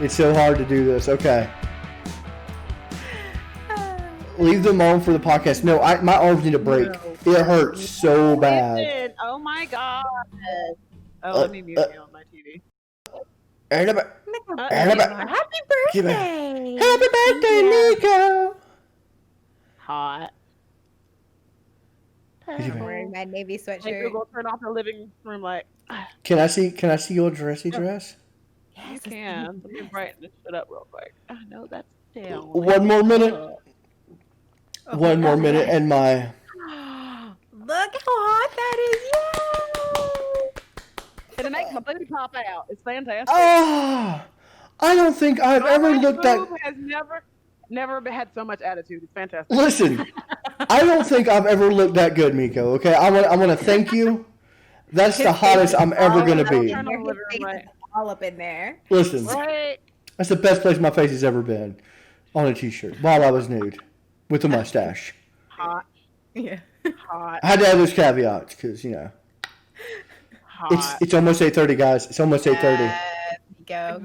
It's so hard to do this. Okay. Leave them on for the podcast. No, my arms need a break. No. It hurts so bad. Listen. Oh my god. Oh, let me mute you on my TV. Happy Give birthday! Happy birthday, Nico! Hot. I'm wearing my navy Hey sweatshirt. Google, turn off the living room light. Can I see your dressy dress? You can. Let me brighten this shit up real quick. Oh, no, that's down. One more minute. One more minute, and my. Look how hot that is! Yay! And it makes my booty pop out. It's fantastic. Ah! I don't think I've ever My looked that. boob has never had so much attitude. It's fantastic. Listen, I don't think I've ever looked that good, Miko. Okay, I want to thank you. That's the hottest I'm ever gonna be. Turn on the living room light. All up in there. Listen, Right. that's the best place my face has ever been, on a t-shirt while I was nude, with a mustache. Hot. Yeah. Hot. I had to add those caveats because Hot. it's almost 8:30, guys. It's almost 8:30. Go.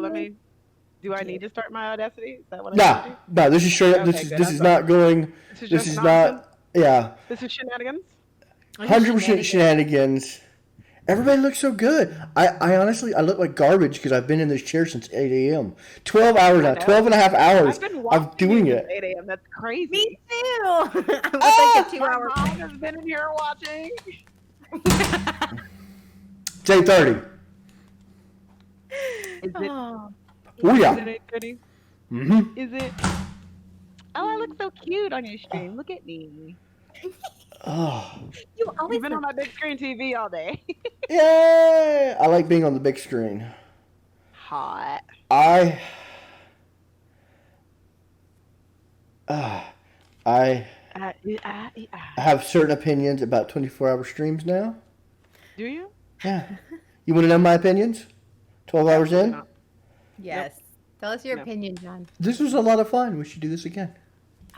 Let me. Do I need to start my Audacity? Is that what I Nah, need to do? no, this is straight up. Okay, good. This is not going. This This just is nonsense? not. Yeah, This is shenanigans? 100% shenanigans. Everybody looks so good. I honestly, I look like garbage because I've been in this chair since 8 a.m. 12 hours now. I know. 12 and a half hours I've been of watching doing you it. since 8 a.m. That's crazy. Me too. I was like a 2-hour. My mom has been in here watching. It's 8:30. Is it? Oh, Oh Is yeah. it 8:30? Mm-hmm. Is it? Oh, I look so cute on your stream. Look at me. Oh. you always You've been on my big screen TV all day. Yay! I like being on the big screen. Hot. I have certain opinions about 24-hour streams now. Do you? Yeah. You want to know my opinions? 12 hours in? No. Yes. Tell us your No. opinion, John. This was a lot of fun. We should do this again.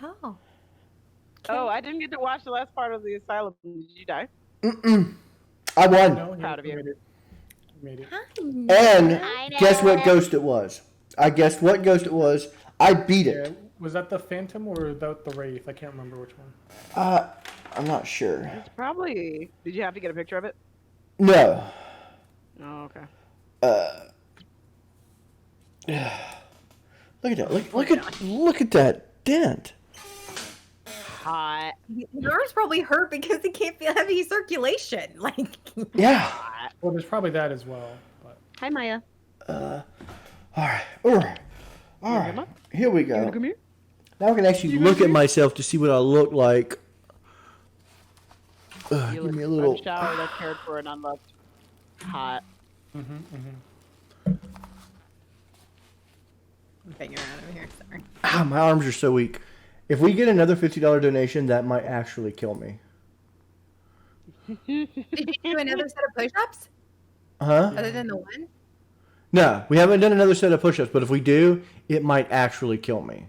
Oh. Oh, I didn't get to watch the last part of the asylum. Did you die? Mm-mm. I won. No, Proud of you. Made it. And guess what ghost it was? I guessed what ghost it was. I beat Yeah, it. was that the Phantom or that the Wraith? I can't remember which one. I'm not sure. It's probably. Did you have to get a picture of it? No. Oh, okay. Look at that. Look at that dent. Hot. Your arms probably hurt because it can't feel heavy circulation. Like. Yeah. Hot. Well, there's probably that as well. But Hi, Maya. All right. All right. Here we go. Come here. Now I can actually look at myself to see what I look like. You Give look me a little. unshowered, uncared for, and unloved. Hot. I'm figuring out over here. Sorry. Ah, my arms are so weak. If we get another $50 donation, that might actually kill me. Did you do another set of push-ups Huh? other than the one? No, we haven't done another set of push-ups, but if we do, it might actually kill me.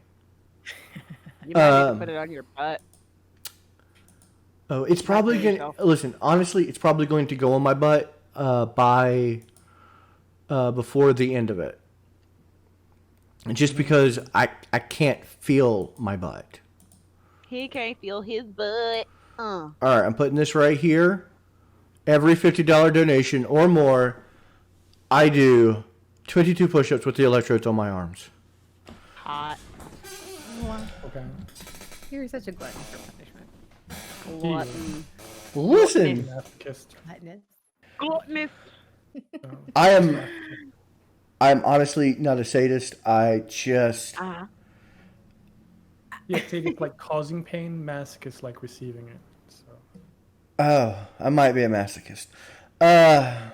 You might need to put it on your butt. Oh, it's probably kill going yourself. to... Listen, honestly, it's probably going to go on my butt before the end of it. Just because I can't feel my butt. He can't feel his butt. All right, I'm putting this right here. Every $50 donation or more, I do 22 push-ups with the electrodes on my arms. Hot. okay. You're such a glutton for punishment. Glutton. Listen, Masochist. Gluttonous. Gluttonous. I'm honestly not a sadist. I just... Yeah, take it like causing pain, masochist like receiving it. So Oh, I might be a masochist. I'm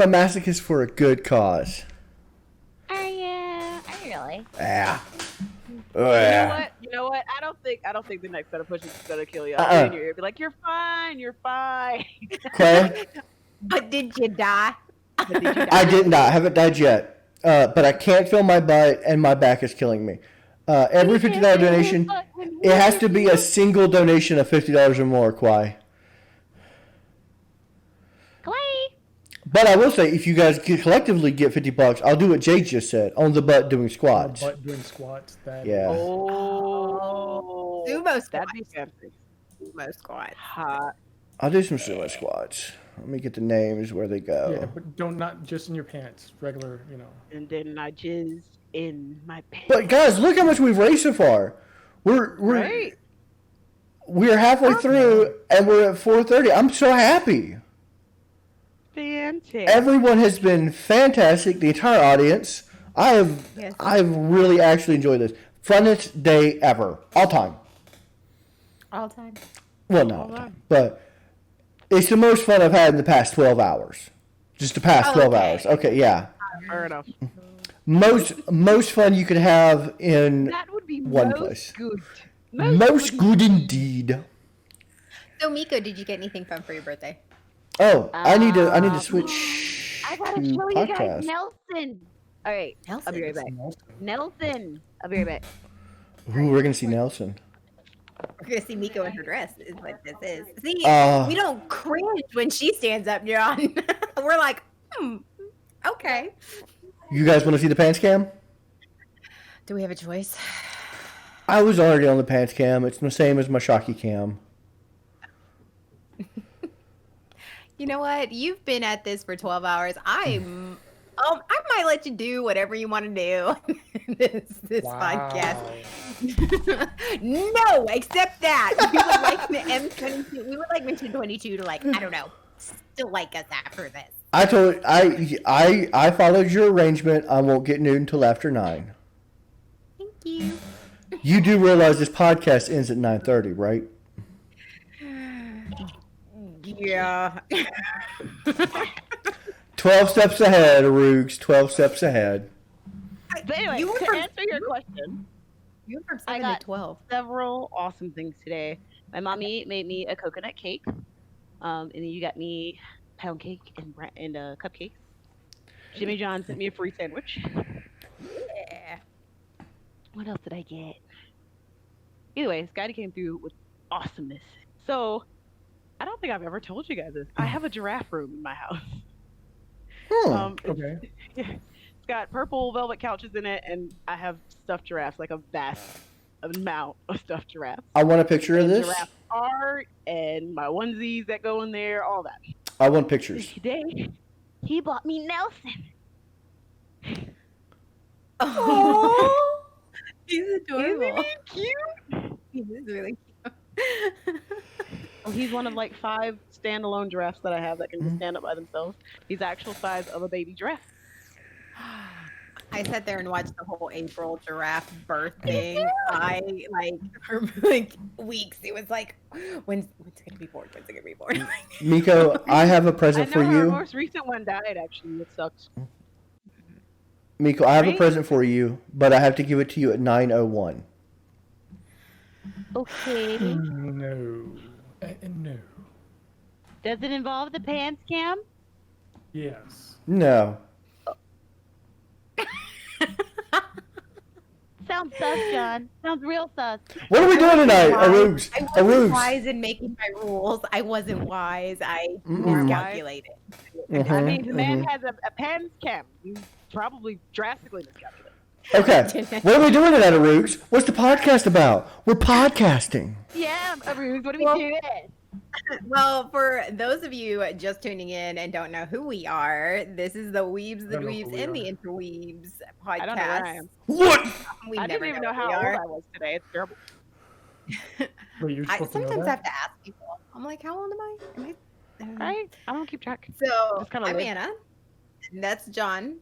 a masochist for a good cause. Are you? Are you really? Yeah. Oh, You know yeah. what? You know what? I don't think the next set of pushes is gonna kill you. Uh-uh. I'll be in your ear, be like, "You're fine. You're fine." Okay? But did you die? But did you die? I did not. I haven't died yet. But I can't feel my butt, and my back is killing me. Every $50 donation, it has to be a single donation of $50 or more, Kwai. Clay. But I will say, if you guys collectively get $50, I'll do what Jay just said on the butt doing squats. Butt doing squats. Yeah. Oh, Sumo squats. that'd be fancy. Sumo squats. Hot. I'll do some sumo squats. Let me get the names where they go. Yeah, but don't not just in your pants. Regular, you know. And then I jizz in my pants. But guys, look how much we've raised so far. We're Right. we're halfway through and we're at 4:30. I'm so happy. Fantastic. Everyone has been fantastic. The entire audience. I've really actually enjoyed this. Funnest day ever, all time. All time. Well, not all time, but it's the most fun I've had in the past 12 hours. Just the past 12 hours. Okay, yeah. Fair enough. Most fun you could have in That would be one most place. good. Most good indeed. So, Miko, did you get anything fun for your birthday? Oh, I need to switch I gotta to show you guys podcast. Nelson. All right, I'll be right back. Nelson, I'll be right back. Ooh, we're gonna see Nelson. We're gonna see Miko in her dress. Is what this is. See, Uh, we don't cringe when she stands up, John. We're like, okay. You guys want to see the pants cam? Do we have a choice? I was already on the pants cam. It's the same as my Shocky cam. You know what? You've been at this for 12 hours. I might let you do whatever you want to do. this podcast. No, except that we would like the M22. We would like Mission 22 to I don't know, still like us after this. I followed your arrangement. I won't get nude until after 9. Thank you. You do realize this podcast ends at 9:30, right? Yeah. 12 steps ahead, Aroogs. 12 steps ahead. But anyway, You were to from- answer your question, You were from I 7 got to 12. several awesome things today. My mommy made me a coconut cake, and then you got me pound cake and cupcakes. Jimmy John sent me a free sandwich. Yeah. What else did I get? Either way, Scotty came through with awesomeness. So, I don't think I've ever told you guys this. I have a giraffe room in my house. Okay. It's got purple velvet couches in it, and I have stuffed giraffes, like a vast amount of stuffed giraffes. I want a picture of And this. giraffe art and my onesies that go in there, all that. I want And pictures. today, he bought me Nelson. Oh, he's adorable. Isn't he cute? He is really cute. Well, he's one of like 5 standalone giraffes that I have that can just stand up by themselves. He's the actual size of a baby giraffe. I sat there and watched the whole April giraffe birth thing. I for weeks. It was like, when's it gonna be born? When's it gonna be born? Miko, I have a I present know for her you. most recent one died, actually. It sucks. Miko, I have a Right? present for you, but I have to give it to you at 9:01. Okay. No. No. Does it involve the pants cam? Yes. No. Sounds sus, John. Sounds real sus. What are we doing tonight, Aroogs? I wasn't Aroogs. wise in making my rules. I wasn't wise. I Mm-mm. miscalculated. I mean, the man has a pants cam. You probably drastically miscalculated. Okay. What are we doing tonight, Aroogs? What's the podcast about? We're podcasting. Yeah, Aroogs, what are Well- we doing? Well, for those of you just tuning in and don't know who we are, this is the Weebs, the Don't know Dweebs, who we and the are. Interweebs podcast. I don't know where I am. What? We I never didn't even know know who how we old are. I was today. It's terrible. But you're I supposed to know sometimes that? have to ask people. I'm like, how old am I? Right? I don't keep track. So Just kinda I'm live. Anna. And that's John,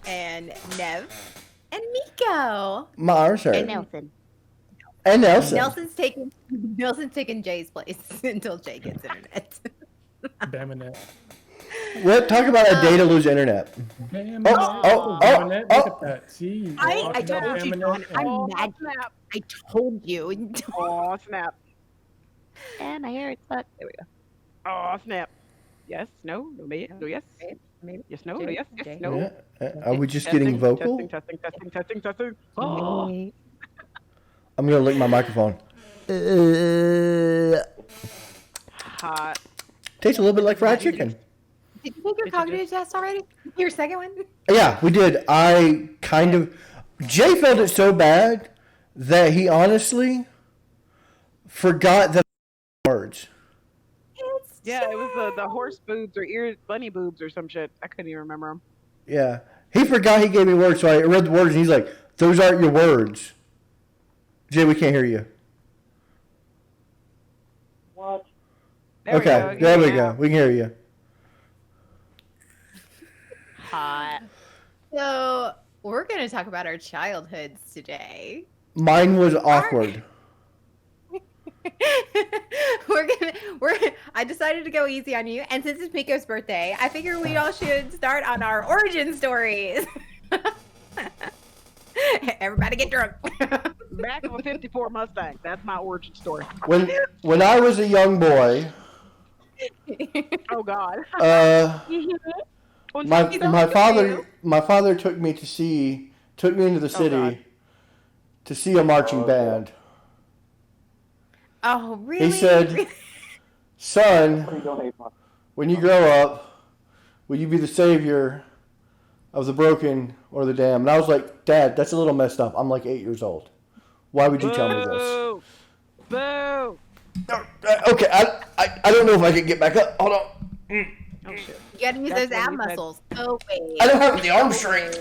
and Nev, and Miko. My arms hurt. And Nelson. And Nelson. Nelson's taking Jay's place until Jay gets internet. Bamonet. What? Talk about a day to lose internet. Bamonet. oh, Bamonet, oh. Look at that. See? I Talk about told you, Bamonet. John. I'm Oh, mad. snap. I told you. Oh, snap. And my hair is stuck. There we go. Oh, snap. Yes, no, maybe, no, yes. Maybe. Yes, no, Jay, yes, Jay. yes, no. Yeah. Are we just Testing, getting vocal? Testing. Oh, I'm gonna lick my microphone. hot. Tastes a little bit like fried chicken. Did you take your Did you cognitive test already? Your second one? Yeah, we did. I kind of. Jay felt it so bad that he honestly forgot the words. Yeah, it was the horse boobs or bunny boobs or some shit. I couldn't even remember them. Yeah. He forgot he gave me words, so I read the words, and he's like, those aren't your words. Jay, we can't hear you. What? Okay, there we go. We can hear you. Hot. So we're going to talk about our childhoods today. Mine was awkward. I decided to go easy on you, and since it's Miko's birthday, I figure we all should start on our origin stories. Everybody get drunk. Back of a 54 Mustang. That's my origin story. When I was a young boy, Oh God. my father took me into the city God. to see a marching band. Oh, really? He said, son, when you grow up, will you be the savior of the broken or the damned? And I was like, Dad, that's a little messed up. I'm like 8 years old. Why would you tell me this? Boo! Okay, I don't know if I can get back up. Hold on. Oh shit. You gotta use That's those what ab he said. muscles. Oh, wait. I don't have the arm strength.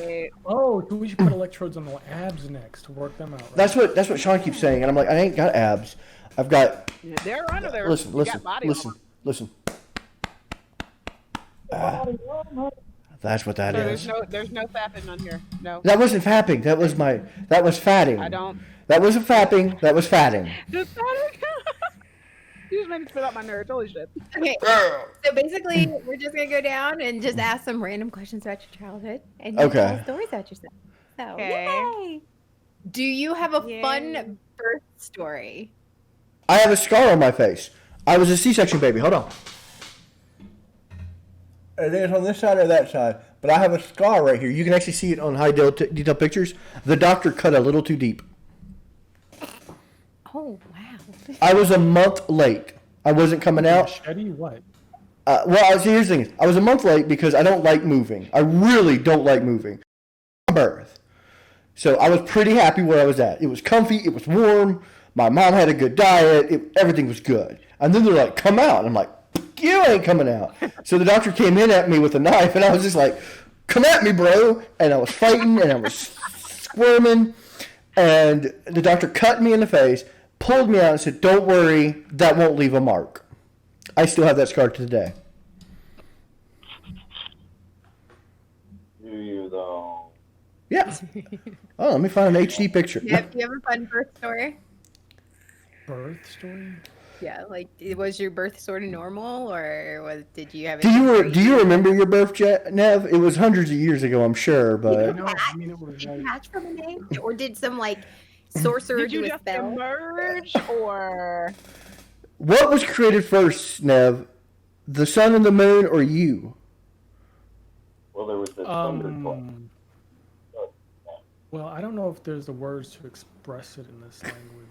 Oh, so we should put electrodes on the abs next to work them out. Right? That's what Sean keeps saying, and I'm like, I ain't got abs. I've got. Yeah, they're under there. Listen. You got body Listen. That's what that So is. there's no fapping on here. No. That wasn't fapping. That was fatting. I don't. That wasn't fapping. That was fatting. Just fapping. You just made me spit out my nerds. Holy shit. Okay, so basically, we're just gonna go down and just ask some random questions about your childhood, and you Okay. tell stories about yourself. So, Okay. yay! Do you have a Yay. fun birth story? I have a scar on my face. I was a C-section baby. Hold on. I think it's on this side or that side, but I have a scar right here. You can actually see it on high detail pictures. The doctor cut a little too deep. Oh wow! I was a month late. I wasn't coming out. Machete? What? Here's the thing. I was a month late because I don't like moving. I really don't like moving. Birth. So I was pretty happy where I was at. It was comfy. It was warm. My mom had a good diet. Everything was good. And then they're like, come out. And I'm like, you ain't coming out. So the doctor came in at me with a knife, and I was just like, come at me, bro. And I was fighting, and I was squirming. And the doctor cut me in the face, pulled me out, and said, don't worry, that won't leave a mark. I still have that scar to today. Do you though? Yeah. Oh, let me find an HD picture. Do you have a fun birth story? Birth story? Yeah, like was your birth sort of normal, or did you have? Do you remember your birth, Nev? It was hundreds of years ago, I'm sure, but No, I mean it was Did you like hatch from a name, or did some like sorcerer Did you do a just spell? emerge or? what was created first, Nev? The sun and the moon, or you? Well, there was the thunderclap. well, I don't know if there's the words to express it in this language.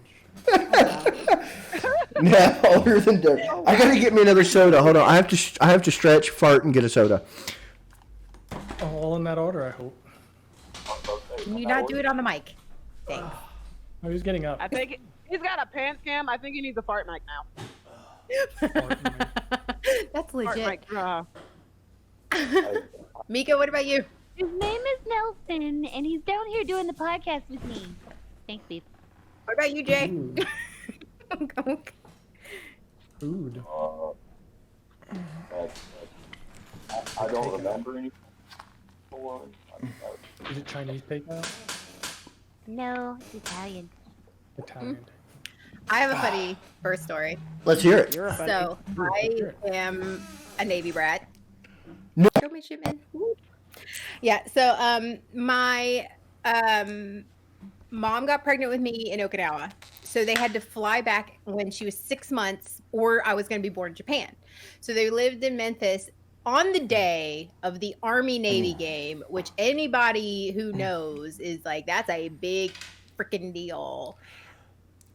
Yeah, older than dirt. I gotta get me another soda. Hold on, I have to stretch, fart, and get a soda. All in that order, I hope. Can you not do it on the mic? Thanks. I was getting up. I think he's got a pants cam. I think he needs a fart mic now. That's Fart legit. mic. Mika, what about you? His name is Nelson, and he's down here doing the podcast with me. Thanks, babe. What about you, Jay? Food. Food. I don't remember anything. Is it Chinese takeout? No, it's Italian. Italian. I have a funny birth story. Let's hear it. You're a funny. So I am a Navy brat. No. Show me shipment. Yeah. So my mom got pregnant with me in Okinawa, so they had to fly back when she was 6 months, or I was going to be born in Japan. So they lived in Memphis on the day of the Army Navy game, which anybody who knows is like that's a big freaking deal.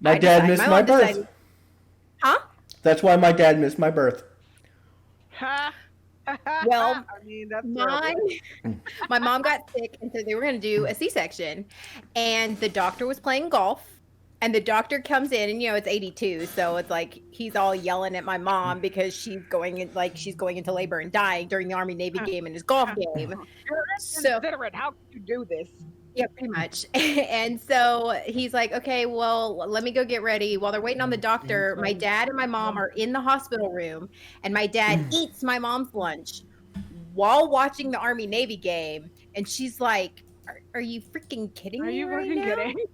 My dad missed my mom birth. decided- Huh? That's why my dad missed my birth. Ha! Well, I mean, that's my terrible. my mom got sick, and so they were going to do a C-section, and the doctor was playing golf, and the doctor comes in, and it's 82, so it's like he's all yelling at my mom because she's going into labor and dying during the Army Navy game in his golf game. You're So inconsiderate. How could you do this? yeah, pretty much. And so he's like, okay, well, let me go get ready. While they're waiting on the doctor, my dad and my mom are in the hospital room, and my dad eats my mom's lunch while watching the Army Navy game. And she's like, are you freaking kidding Are me you right fucking now? kidding?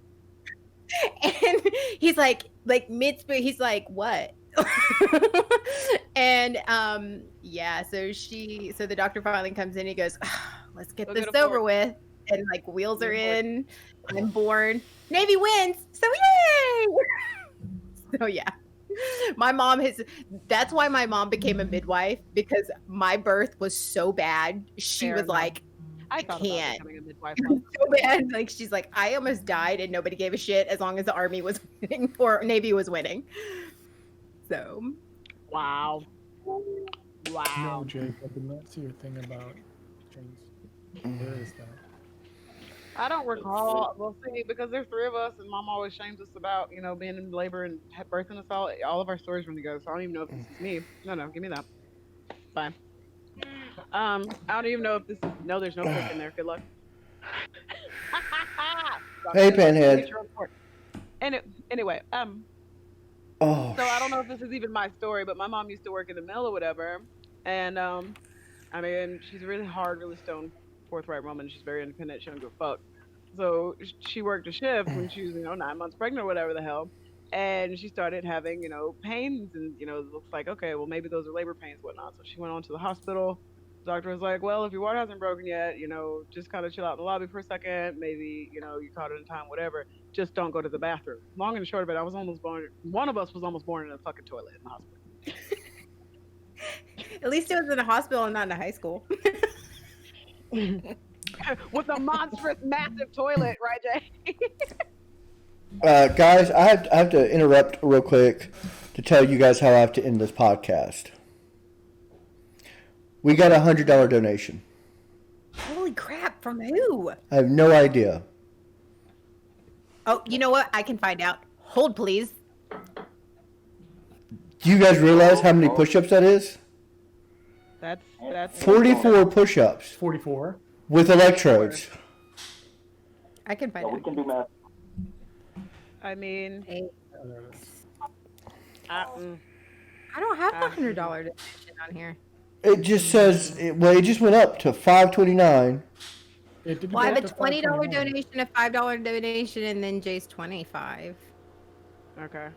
And he's like mid-spoon, he's like, what? And yeah, so the doctor finally comes in, he goes, let's get Go this get a over fork. with. And like wheels are Get a fork. in, I'm born. Navy wins. So yay! So yeah. That's why my mom became a midwife, because my birth was so bad. She Fair was enough. like, I thought can't. about becoming a midwife. it was so bad. Like she's like, I almost died and nobody gave a shit as long as the Army was winning or Navy was winning. So Wow. No, Wow. Jake, I did not see your thing about James. Where is that? I don't recall. Well, see, because there's three of us, and Mom always shames us about, being in labor and birthing us all. All of our stories run together, so I don't even know if this is me. No, give me that. Fine. I don't even know if this is. No, there's no click in there. Good luck. Hey, Pinhead. Anyway, Oh, so I don't know if this is even my story, but my mom used to work in the mill or whatever, and I mean, she's a really hard, really stone, forthright woman. She's very independent. She don't give a fuck. So she worked a shift when she was, 9 months pregnant or whatever the hell, and she started having, pains, and it looks like, okay, well maybe those are labor pains, whatnot. So she went on to the hospital. The doctor was like, well, if your water hasn't broken yet, just kind of chill out in the lobby for a second. Maybe, you caught it in time, whatever. Just don't go to the bathroom. Long and short of it, I was almost born. One of us was almost born in a fucking toilet in the hospital. at least it was in a hospital and not in a high school. With a monstrous, massive toilet, right, Jay? guys, I have to interrupt real quick to tell you guys how I have to end this podcast. We got a $100 donation. Holy crap, from who? I have no idea. Oh, you know what? I can find out. Hold, please. Do you guys realize how many push-ups that is? That's 44 push-ups 44. with electrodes. I can find Yeah, we out. can do math. I mean, Hey, Oh, there it is. I don't have the $100 donation on here. It just says, it just went up to $5.29. It did Well, I go have up a to $20 $5.29. donation, a $5 donation, and then Jay's 25. okay.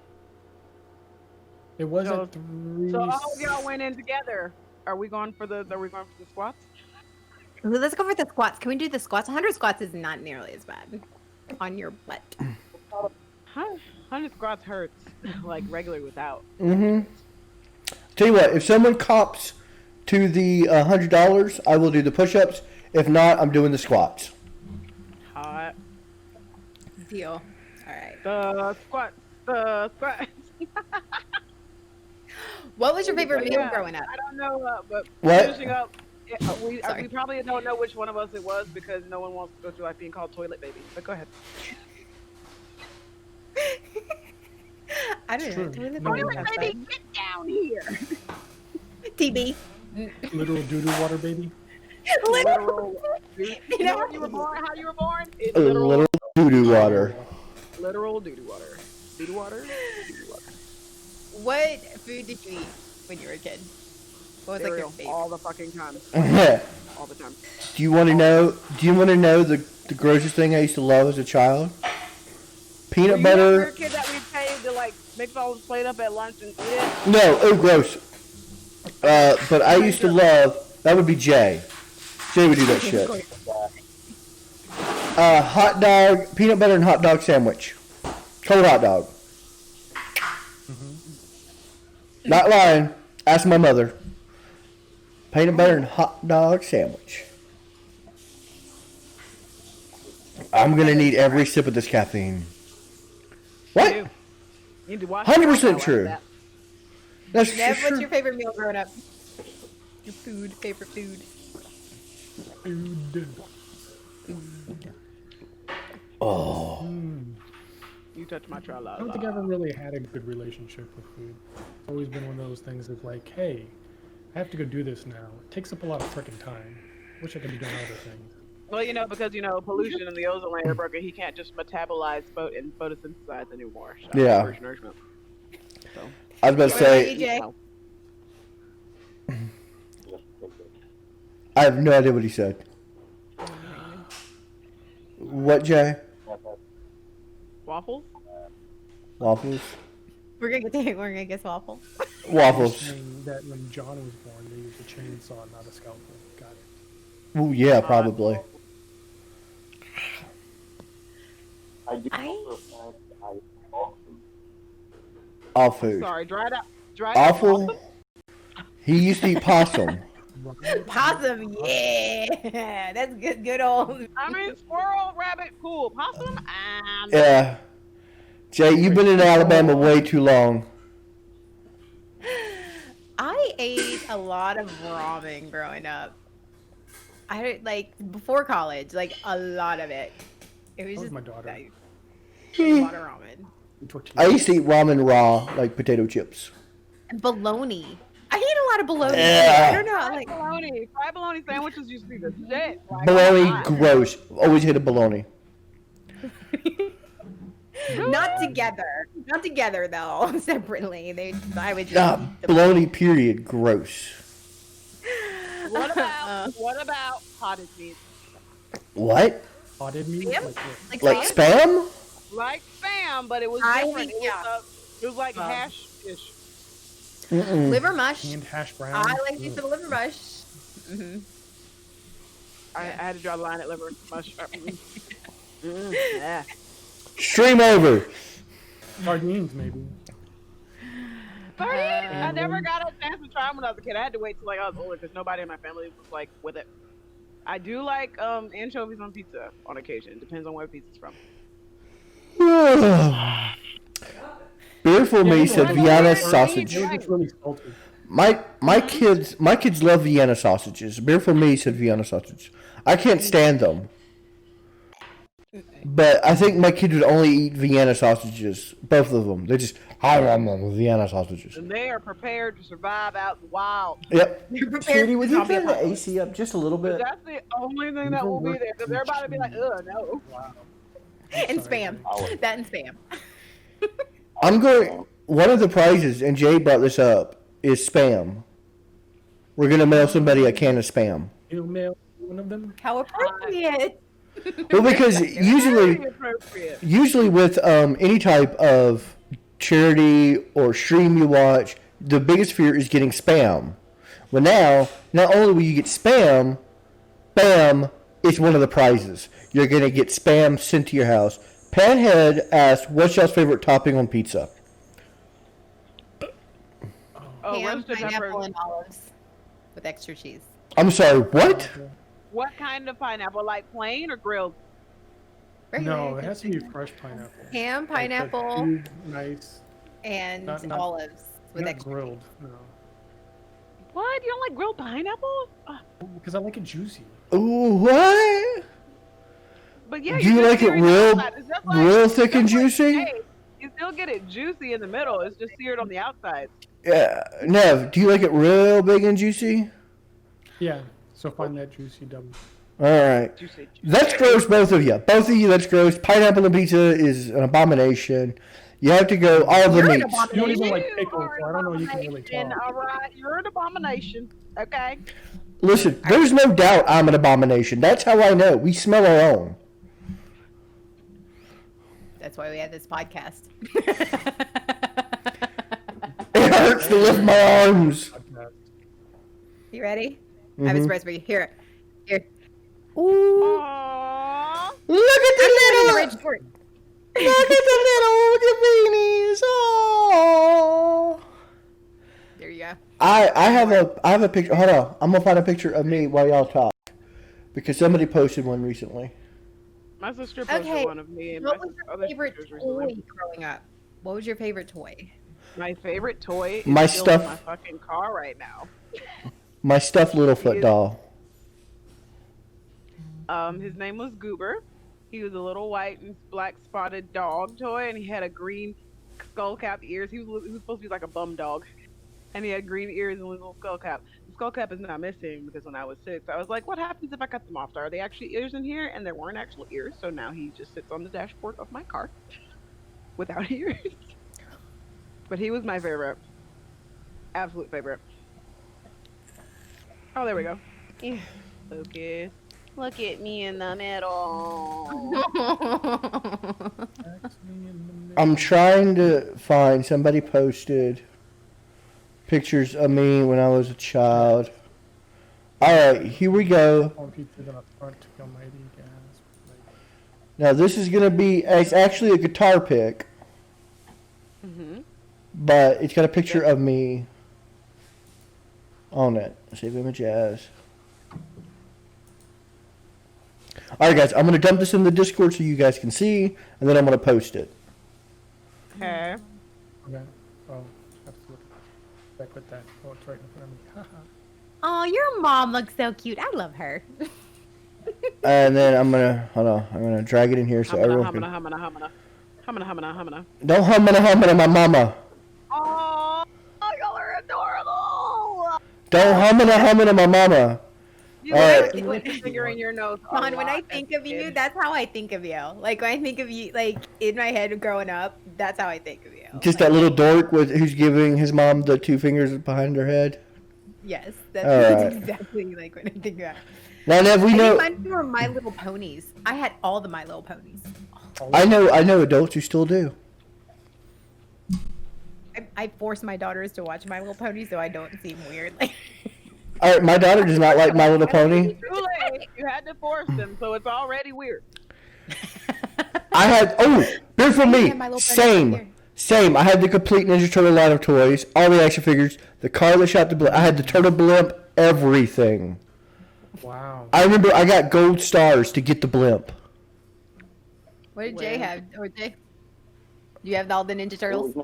It was So- at 3. So all of y'all went in together. Are we going for the squats? Ooh, let's go for the squats. Can we do the squats? 100 squats is not nearly as bad on your butt. 100 squats hurts, like regularly without. Mm-hmm. Tell you what, if someone cops to the $100, I will do the push-ups. If not, I'm doing the squats. Hot. Deal. All right. The squats. The squats. What was your favorite meal Yeah. growing up? I don't know, but What? finishing up, we Sorry. probably don't know which one of us it was because no one wants to go through life being called toilet baby. But go ahead. I don't know. True. Toilet No, baby no. sounds Baby, fun. get down here. TB. Literal doo-doo water baby. Literal. You You know know- when you were born? How you were born? It's A little doo-doo water. literal doo-doo water. Doo-doo water. Doo-doo water. What food did you eat when you were a kid? What was like your Cereal favorite? all the fucking time. All the time. Do you want to know? Do you want to know the grossest thing I used to love as a child? Peanut Were you never a butter. kid that we paid to like mix all the plate up at lunch and eat it? No, oh gross. But I used to love. That would be Jay. Jay would do that shit. Hot dog, peanut butter and hot dog sandwich. Cold hot dog. Not lying. Ask my mother. Peanut butter and hot dog sandwich. I'm gonna need every sip of this caffeine. What? You need to watch 100% the alcohol true. after That's Nev, for what's sure. your favorite meal growing up? Food, favorite food. Food. Oh. You touch my tra-la-la. I don't think I ever really had a good relationship with food. It's always been one of those things of like, hey, I have to go do this now. It takes up a lot of freaking time. Wish I could be doing other things. Well, because pollution in the ozone layer broke it. He can't just metabolize and photosynthesize anymore. So Yeah. Rich nourishment. So. I was about to say, AJ. I have no idea what he said. What, Jay? Waffles? Waffles? We're gonna get waffles. Waffles. Saying that when John was born, they used a chainsaw, not a scalpel. Got it. Oh, yeah, probably. I do know for a fact I love food. All food. Sorry, dried out. Awful. He used to eat possum. Possum, yeah. That's good old. I mean, squirrel, rabbit, cool. Possum, no. Yeah. Jay, you've been in Alabama way too long. I ate a lot of ramen growing up. Before college, a lot of it. It was That was just my daughter. a lot of ramen. I used to eat ramen raw, like potato chips. And bologna. I eat a lot of bologna. Yeah. I don't know. Fried bologna sandwiches used to be the shit. Like, Bologna, oh my God. gross. Always hated bologna. Not together though. Separately, I would just Nah, eat the bologna, period. Gross. What about potted meat? What? Potted meat? Spam? Like Like spam? Like spam, but it was I different. think, It was like hash dish. Mm-mm. liver mush. canned hash brown. I like to eat the liver mush. Mm-hmm. I had to draw the line at liver mush. Yeah. Stream over. Sardines, maybe. I never got a chance to try them when I was a kid. I had to wait till I was older because nobody in my family was with it. I do like anchovies on pizza on occasion. Depends on where pizza's from. Beautiful me said Vienna sausage. It's really salty. My kids love Vienna sausages. Beautiful me said Vienna sausage. I can't stand them. But I think my kids would only eat Vienna sausages. Both of them. They just Vienna sausages. And they are prepared to survive out in the wild. Yep. You're prepared Sweetie, would for you zombie turn the apocalypse. AC up just a little bit? That's the only thing that will be there. Because everybody will be like, ugh, no. Wow. And Sorry. spam. That and spam. I'm going. One of the prizes, and Jay brought this up, is spam. We're gonna mail somebody a can of spam. You mail one of them? How appropriate. Well, because Very appropriate. usually with any type of charity or stream you watch, the biggest fear is getting spam. Well, now not only will you get spam, bam, it's one of the prizes. You're gonna get spam sent to your house. Panhead asked, "What's y'all's favorite topping on pizza?" Oh, Ham, roasted pineapple, pepper. and olives with extra cheese. I'm sorry, what? What kind of pineapple? Like plain or grilled? No, it has to be fresh pineapple. Ham, Like the pineapple, cube, nice, and not- olives with not extra grilled. No, What? You don't like grilled pineapple? because I like it juicy. Ooh, what? But yeah, Do you just like it sear on the real- outside. It's just real thick and just like juicy? steak. You still get it juicy in the middle. It's just seared on the outside. Yeah, Nev, do you like it real big and juicy? Yeah, so find that juicy double. All right. Juicy. That's gross, both of you. Both of you, that's gross. Pineapple on pizza is an abomination. You have to go all the You're an meats. You don't even You like pickles, are so I don't know you can really abomination, talk. all right, you're an abomination. Okay. Listen, there's no doubt I'm an abomination. That's how I know. We smell our own. That's why we have this podcast. It hurts to lift my arms. You ready? I have a Mhm. surprise for you. Here. Ooh. Aww. Look at the The little, red short. look at the little beanies. Oh. There you go. I have a picture. Hold on, I'm gonna find a picture of me while y'all talk because somebody posted one recently. My sister posted Okay. one of me and What my was your other favorite sisters toy recently. growing up? What was your favorite toy? My favorite toy is My still stuff- in my fucking car right now. My stuffed Littlefoot He- doll. His name was Goober. He was a little white and black spotted dog toy, and he had a green skull cap ears. He was supposed to be like a bum dog, and he had green ears and a little skull cap. The skull cap is not missing because when I was 6, I was like, "What happens if I cut them off? Are they actually ears in here?" And there weren't actual ears, so now he just sits on the dashboard of my car without ears. But he was my favorite, absolute favorite. Oh, there we go. Yeah. Focus. Look at me in the middle. I'm trying to find, somebody posted pictures of me when I was a child. Alright, here we go. Now this is going to be, it's actually a guitar pick, but it's got a picture of me on it. Save image as. Alright guys, I'm going to dump this in the Discord so you guys can see, and then I'm going to post it. Okay. Okay. Oh, I have to look back with that. Oh, it's right in front of me. Haha. Oh, your mom looks so cute. I love her. And then I'm going to, hold on, I'm going to drag it in here so everyone can... Humana. Don't humana my mama. Oh, y'all are adorable. Don't humana my mama. You All have right. to put your finger in your nose. Don, when I think of you, that's how I think of you. Like when I think of you, like in my head growing up, that's how I think of you. Just that little dork who's giving his mom the 2 fingers behind her head. Yes, that's Alright. exactly like when I think of that. Now, Nev, we I know. think mine were My Little Ponies. I had all the My Little Ponies. I know adults who still do. I force my daughters to watch My Little Pony so I don't seem weird. Like, All right, my daughter does not like My Little Pony. Too late. You had to force them, so it's already weird. I had beer for me. Yeah, My Little Pony right here. Same. I had the complete Ninja Turtle line of toys, all the action figures, the car that shot the blimp. I had the turtle blimp, everything. Wow. I remember I got gold stars to get the blimp. what did Jay have? Or Jay? Do you have all the Ninja Turtles?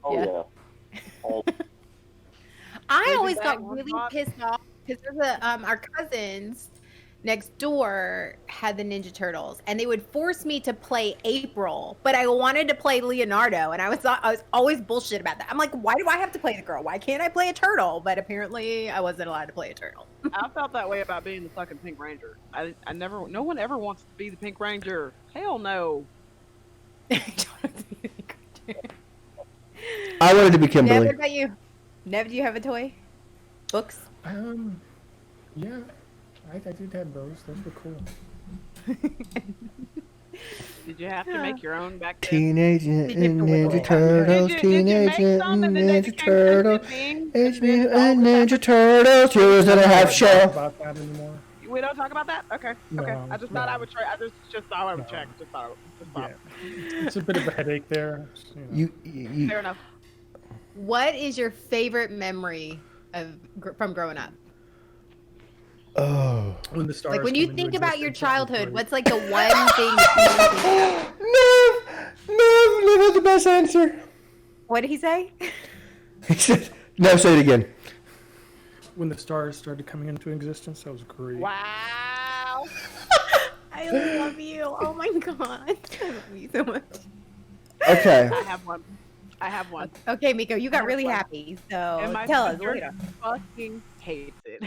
Oh, yeah. Oh, I always that got one really box? pissed off because our cousins next door had the Ninja Turtles, and they would force me to play April, but I wanted to play Leonardo, and I was always bullshit about that. I'm like, why do I have to play the girl? Why can't I play a turtle? But apparently, I wasn't allowed to play a turtle. I felt that way about being the fucking Pink Ranger. No one ever wants to be the Pink Ranger. Hell no. I wanted to be Nev, Kimberly. what about you? Nev, do you have a toy? Books? Yeah, I did have those. Those were cool. Did you have to make your own back then? Teenage Mutant Ninja Turtles, Did you Teenage make Mutant some and then they Ninja became Turtles, Christian beings? Teenage Mutant Ninja Turtles, 2.5 shell. About that anymore. We don't talk about that? Okay. Okay. No, I just thought no. I would try. I just thought I would No. check. Just thought. Yeah, it's a bit of a headache there. You know. You, Fair enough. What is your favorite memory from growing up? oh. When the stars Like when you come into think about your existence, that was childhood, great. what's like the one thing that you Nev had the best answer. What did he say? He said, no, say it again. When the stars started coming into existence, that was great. Wow. I love you. Oh my god. I love you so much. Okay. I have one. Okay, Miko, you got have really one. happy. So And my tell us sister later. fucking hates it.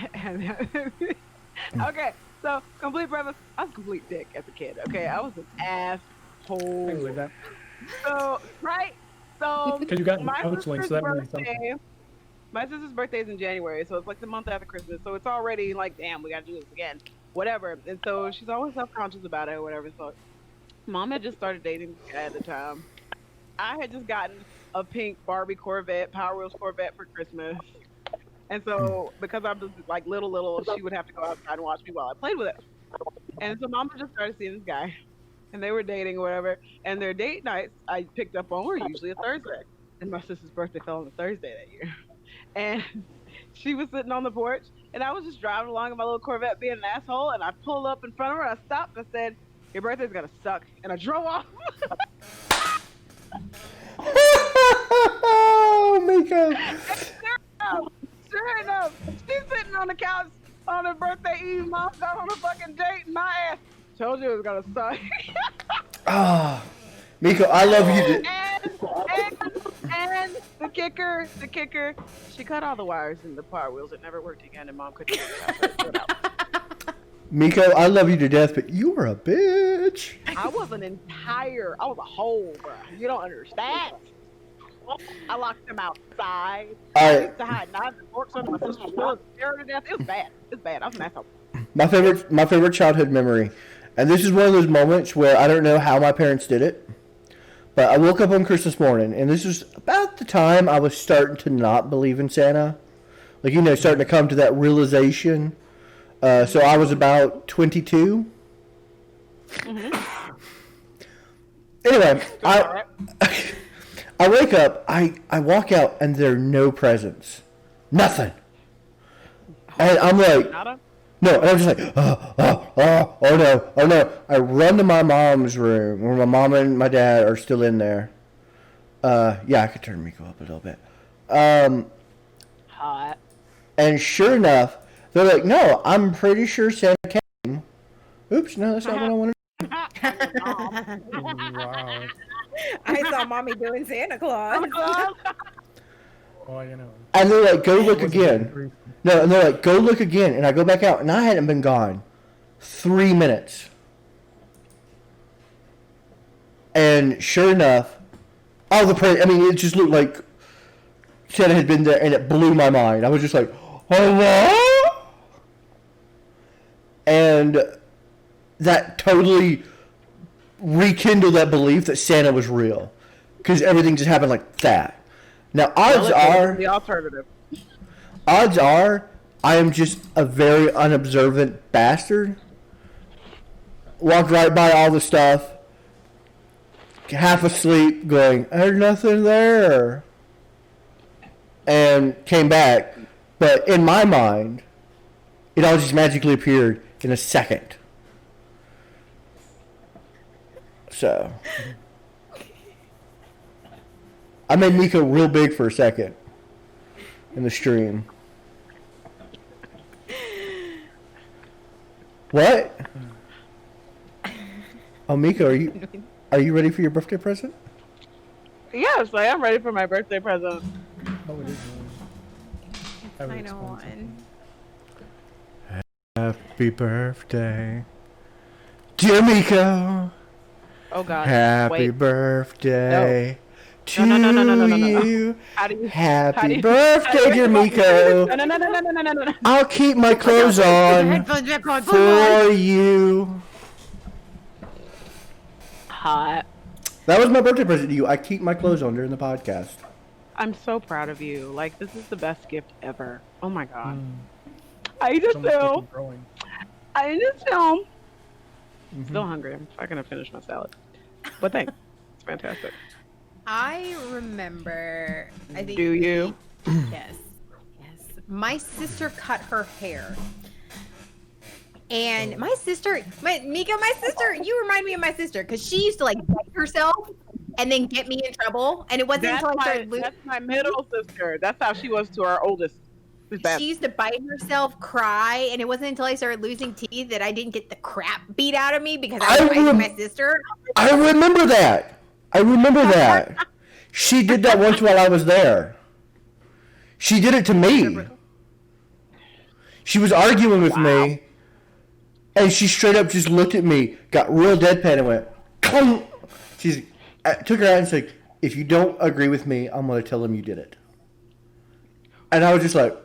Okay, so complete premise. I was a complete dick as a kid. Okay, I was an I can asshole. believe that. So right. So 'Cause you got my counseling, so sister's that means something. birthday. My sister's birthday is in January, so it's like the month after Christmas. So it's already like, damn, we gotta do this again. Whatever. And so she's always self-conscious about it or whatever. So mom had just started dating this guy at the time. I had just gotten a pink Barbie Corvette, Power Wheels Corvette for Christmas. And so because I'm just like little, she would have to go outside and watch me while I played with it. And so mama just started seeing this guy. And they were dating or whatever. And their date nights I picked up on were usually a Thursday. And my sister's birthday fell on a Thursday that year. And she was sitting on the porch, and I was just driving along in my little Corvette being an asshole, and I pulled up in front of her, I stopped, and I said, your birthday's gonna suck, and I drove off. Oh, Miko. Sure enough, On her birthday eve, mom got on a fucking date. My ass told you it was gonna suck. Ah, Miko, I love you. And the kicker, she cut all the wires in the power wheels. It never worked again, and mom couldn't get it out. Miko, I love you to death, but you were a bitch. I was I was a whole, bro. You don't understand. I locked him outside. I used to hide knives and forks under my sister's pillow, scared to death. It was bad. It's bad. I was an asshole. My favorite childhood memory, and this is one of those moments where I don't know how my parents did it, but I woke up on Christmas morning, and this was about the time I was starting to not believe in Santa, like starting to come to that realization. So I was about 22. Mm-hmm. Anyway, I wake up, I walk out, and there are no presents. Nothing. And I'm like, no, and I'm just like, oh no. I run to my mom's room, where my mom and my dad are still in there. Yeah, I could turn Miko up a little bit. Hot. And sure enough, they're like, no, I'm pretty sure Santa came. Oops, no, that's not what I wanted. Wow. I saw mommy doing Santa Claus. Well, you know. And they're like, go look again. No, and they're like, go look again. And I go back out, and I hadn't been gone 3 minutes. And sure enough, it just looked like Santa had been there, and it blew my mind. I was just like, hello? And that totally rekindled that belief that Santa was real. Because everything just happened like that. Now, odds are, the alternative. I am just a very unobservant bastard. Walked right by all the stuff, half asleep, going, there's nothing there. And came back. But in my mind, it all just magically appeared in a second. So, I made Miko real big for a second in the stream. What? Oh, Miko, are you ready for your birthday present? Yes, I am ready for my birthday present. Oh, it is one. I know one. Happy birthday, dear Miko. Oh God! Happy birthday to No. you. How do you- birthday, dear Miko. No. I'll keep my clothes on for you. Hot. That was my birthday present to you. I keep my clothes on during the podcast. I'm so proud of you. Like, this is the best gift ever. Oh my God. I just feel. Still hungry. I'm not gonna finish my salad. But thanks. It's fantastic. I remember. I think. Do you? Yes. My sister cut her hair. And my sister, Mika, my sister, you remind me of my sister because she used to like bite herself and then get me in trouble. And it wasn't until I started losing. That's my middle sister. That's how she was to our oldest. She used to bite herself, cry, and it wasn't until I started losing teeth that I didn't get the crap beat out of me because I was fighting my sister. I remember that. She did that once while I was there. She did it to me. She was arguing with me, and she straight up just looked at me, got real deadpan, and went, "Come." I took her out and said, "If you don't agree with me, I'm going to tell them you did it." And I was just like,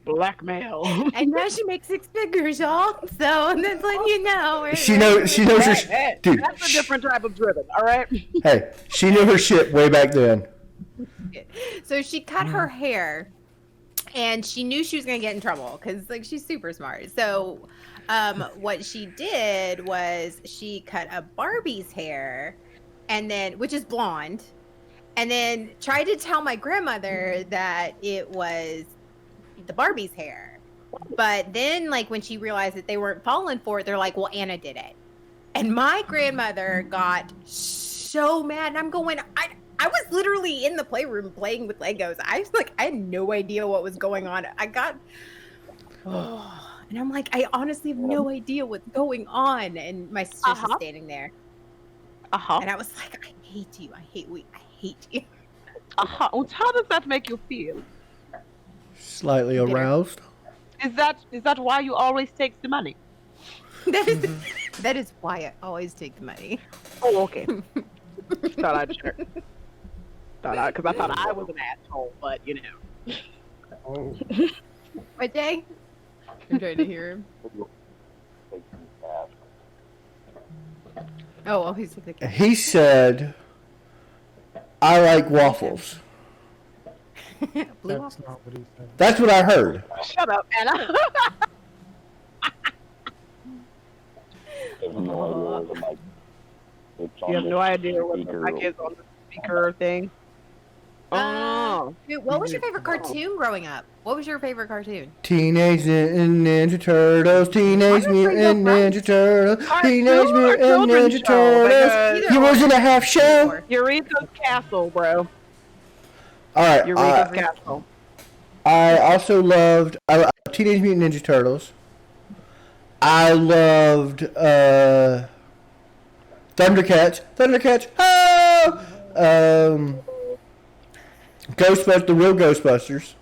blackmail. And now she makes 6 figures, y'all. So that's letting you know. She knows her dude. That's a different type of driven, all right? Hey, she knew her shit way back then. So she cut her hair, and she knew she was gonna get in trouble because like she's super smart. So, what she did was she cut a Barbie's hair, and then which is blonde, and then tried to tell my grandmother that it was the Barbie's hair. But then, like, when she realized that they weren't falling for it, they're like, well, Anna did it. And my grandmother got so mad. And I'm going, I was literally in the playroom playing with Legos. I was like, I had no idea what was going on. Oh, and I'm like, I honestly have no idea what's going on. And my sister's just standing there. And I was like, I hate you. I hate you. And how does that make you feel? Slightly Bitter. aroused. Is that why you always take the money? That is why I always take the money. Oh, okay. Thought I'd check. Because I thought I was an asshole, but you know. Oh. What, Jay? I'm trying to hear him. Oh, well, he's like the He said, "I like waffles." blue That's waffle. not what he said. That's what I heard. Shut up, Anna. You have no idea what the mic is on the speaker thing. Oh. Dude, what was your favorite cartoon growing up? What was your favorite cartoon? Teenage Ninja Turtles, Teenage Mutant Ninja Turtles, Teenage Mutant Ninja Turtles. Either He was or. in a half shell. Or- Eureka's Castle, bro. All right. Eureka's Castle. I also loved Teenage Mutant Ninja Turtles. I loved Thundercats. Oh! Ghostbusters, the real Ghostbusters.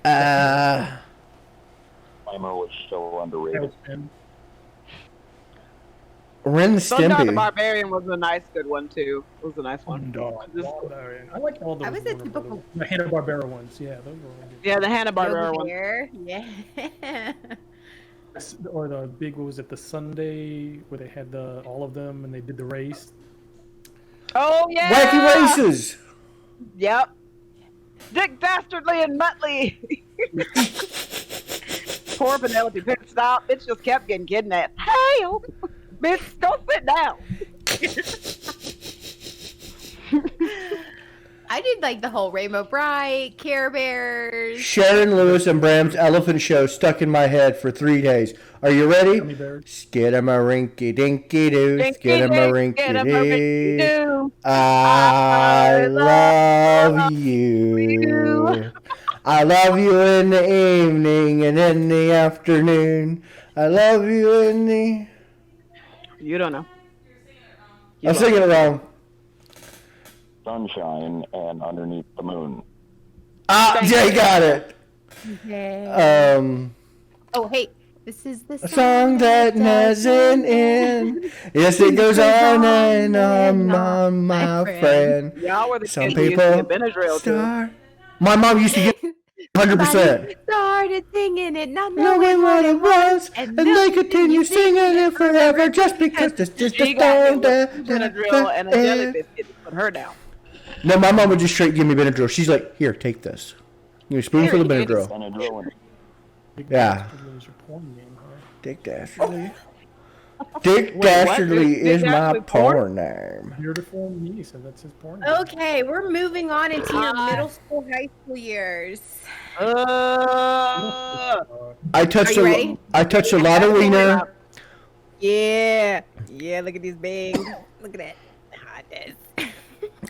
Timer was so underrated. Tailspin. Ren and Thundar the Stimpy. Barbarian was a nice good one, too. It was a nice one. I like all those. I was a Warner typical- Brothers. The Hanna-Barbera ones. Yeah, those were really good. Yeah, the Hanna-Barbera Yogi one. Bear. Yeah. Or the big, what was it, the Sunday where they had all of them and they did the race. Oh, yeah! Wacky Races. Yep. Dick Dastardly and Muttley. Poor Penelope Pit stop. It just kept getting kidnapped. Hey, bitch, go sit down. I did like the whole Rainbow Bright, Care Bears. Sharon Lewis and Bram's Elephant Show stuck in my head for 3 days. Are you ready? Gummy bears. Skidamarinky dinky doo, skidamarinky doo. do. I love you. I love you in the evening and in the afternoon. I love you in the... You don't know. I'm singing it wrong. Sunshine and underneath the moon. Jay got it. Okay. Oh, hey, this is the A song that doesn't end. Yes, it goes on and on, my friend. Y'all were the Some kids who used to people get Benadryl, too. start. My mom used to get 100%. Started singing it, not Knowing what it was, and they continue singing it forever just because it's just She a got stone. hit with Benadryl and a jelly biscuit to put her down. No, my mom would just straight give me Benadryl. She's like, "Here, take this. You spoonful of Benadryl." Benadryl and Big Yeah. Dastardly is your porn name, huh? Dick Dastardly. Dick what? Dastardly Dick is my Dastardly porn? porn name. Beautiful me, so that's his porn name. Okay, we're moving on into your middle school, high school years. I touched Are you ready? I touched a lot of wiener. Yeah. Yeah, look at these big. Look at that. Hotness.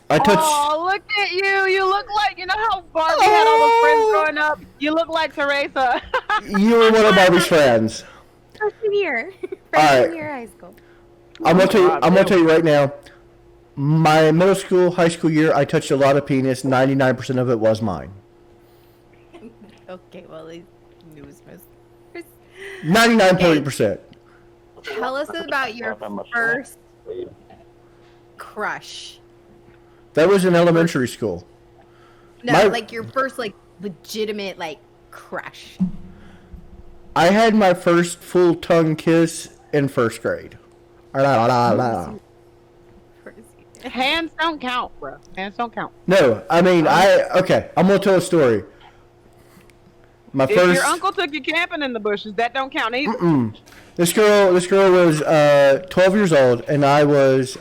I touched. Oh, look at you. You look like, you know how Barbie had all those friends growing up? You look like Teresa. You were one of Barbie's friends. Freshman year. All right. Freshman year of high school. I'm gonna tell you right now. My middle school, high school year, I touched a lot of penis. 99% of it was mine. Okay, well, it was most. 99%. Tell us about your first crush. That was in elementary school. No, My- like your first, like, legitimate, like, crush. I had my first full tongue kiss in first grade. Hands don't count, bro. Hands don't count. No, I mean okay. I'm gonna tell a story. My If first. your uncle took you camping in the bushes, that don't count either. This girl was 12 years old, and I was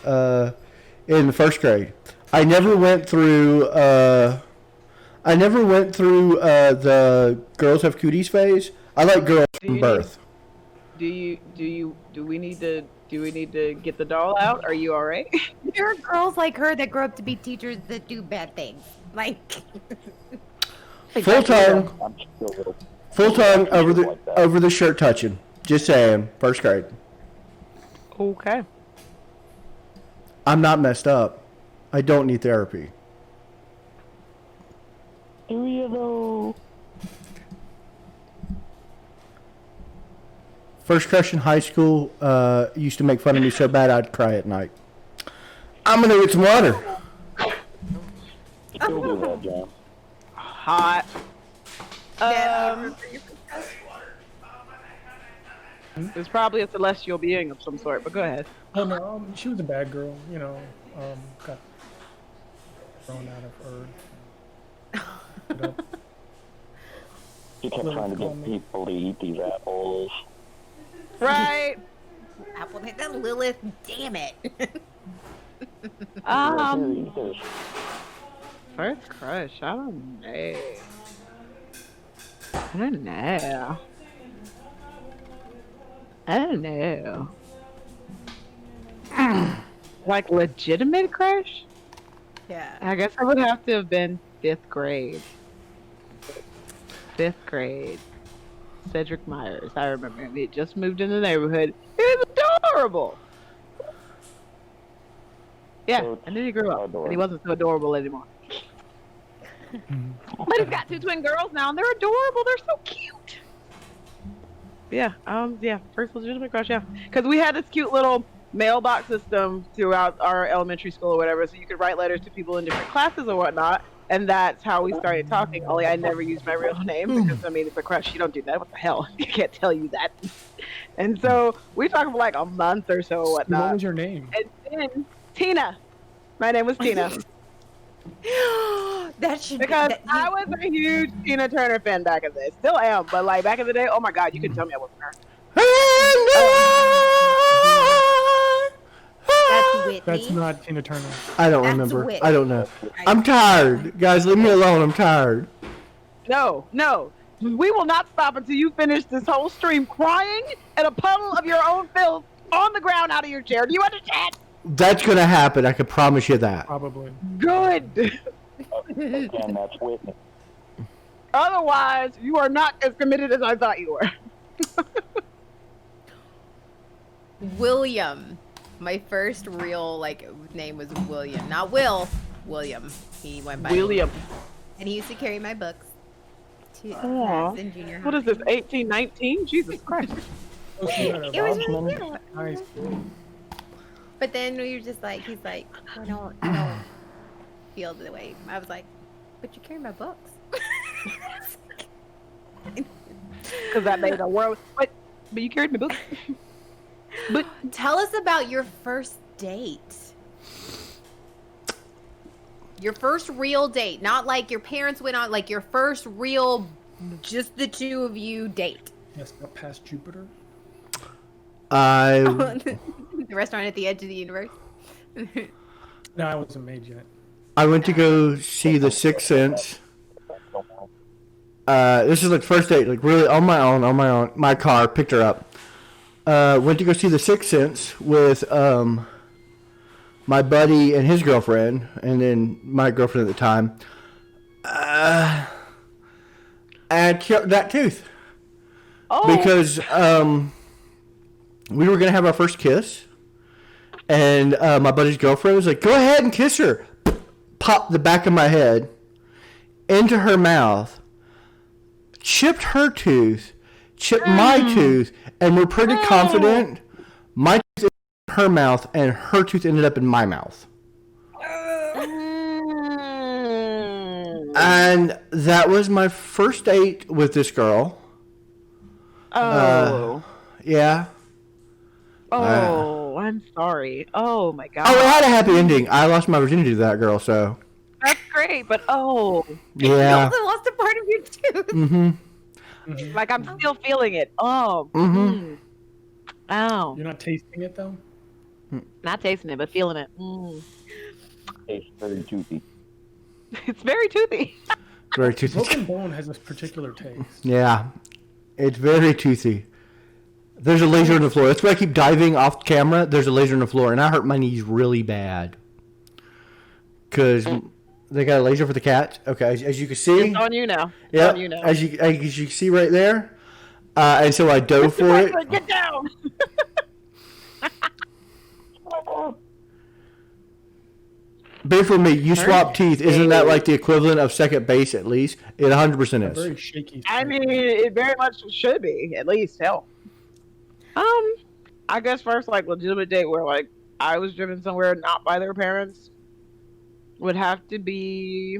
in first grade. I never went through the girls have cooties phase. I like girls from birth. Do we need to get the doll out? Are you all right? There are girls like her that grow up to be teachers that do bad things. Like, Full tongue. I'm still a little. Full tongue over Like that. the shirt touching. Just saying. First grade. Okay. I'm not messed up. I don't need therapy. Area though. First crush in high school used to make fun of me so bad I'd cry at night. I'm gonna get some water. Still do that, John. Hot. It's probably a celestial being of some sort, but go ahead. Oh no, she was a bad girl. Got thrown out of Earth. He kept trying to get people to eat these apples. Right. Apple, that Lilith, damn it. Here, eat this. First crush. I don't know. I don't know. I don't know. Like legitimate crush? Yeah. I guess I would have to have been 5th grade. 5th grade. Cedric Myers. I remember him. He had just moved in the neighborhood. He was adorable. Yeah, So and then he grew up, and he adorable. wasn't so adorable anymore. But he's got 2 twin girls now, and they're adorable. They're so cute. Yeah, first legitimate crush, yeah. Because we had this cute little mailbox system throughout our elementary school or whatever, so you could write letters to people in different classes or whatnot, and that's how we started talking. Only I never used my real name because, I mean, it's a crush. You don't do that. What the hell? You can't tell you that. And so we talked for like a month or so or What whatnot. was your name? And then Tina. My name was Tina. That should Because be. I was a huge Tina Turner fan back in the day. Still am, but like back in the day, oh my god, you couldn't tell me I wasn't her. That's Whitney. That's not Tina Turner. I don't That's remember. Whitney. I don't know. I'm tired. Guys, leave me alone. I'm tired. No. We will not stop until you finish this whole stream crying in a puddle of your own filth on the ground out of your chair. Do you understand? That's going to happen. I can promise you that. Probably. Good. Again, that's Whitney. Otherwise, you are not as committed as I thought you were. William. My first real name was William, not Will. William. He went by William. and he used to carry my books to Aw. class in junior high. What is this, 1819? Jesus Christ. Oh, she had a It was Robin. really cute. Nice. But then we were just he's like, I don't feel the way. I was like, but you carry my books. Because that made a world. But you carried my book. But Tell us about your first date. Your first real date, not like your parents went on, like your first real, just the 2 of you date. Yes, up past Jupiter. The restaurant at the edge of the universe. No, I wasn't made yet. I went to go see The Sixth Sense. This is like first date, like really on my own. My car picked her up. Went to go see The Sixth Sense with my buddy and his girlfriend, and then my girlfriend at the time. And killed that tooth because we were gonna have our first kiss, and my buddy's girlfriend was like, "Go ahead and kiss her." Popped the back of my head into her mouth, chipped her tooth, chipped my tooth, and we're pretty confident my tooth in her mouth and her tooth ended up in my mouth. And that was my first date with this girl. Yeah. Oh, I'm sorry. Oh my god. Oh, it had a happy ending. I lost my virginity to that girl, so. That's great, but oh, You Yeah. also lost a part of your tooth. Mm-hmm. like I'm still feeling it. Oh. Mhm. Oh. You're not tasting it though? Not tasting it, but feeling it. Tastes very juicy. It's very toothy. Very toothy. Broken bone has this particular taste. Yeah. It's very toothy. There's a laser on the floor. That's why I keep diving off camera. There's a laser on the floor, and I hurt my knees really bad. Because They got a laser for the cat. Okay, as you can see. It's on you now. It's Yeah, on you now. as you can see right there. And so I dove for it. Get down. But for me, you swap teeth. Isn't that like the equivalent of second base at least? It 100% is. Very shaky. I mean, it very much should be, at least. Hell. I guess first, like, legitimate date where, like, I was driven somewhere not by their parents would have to be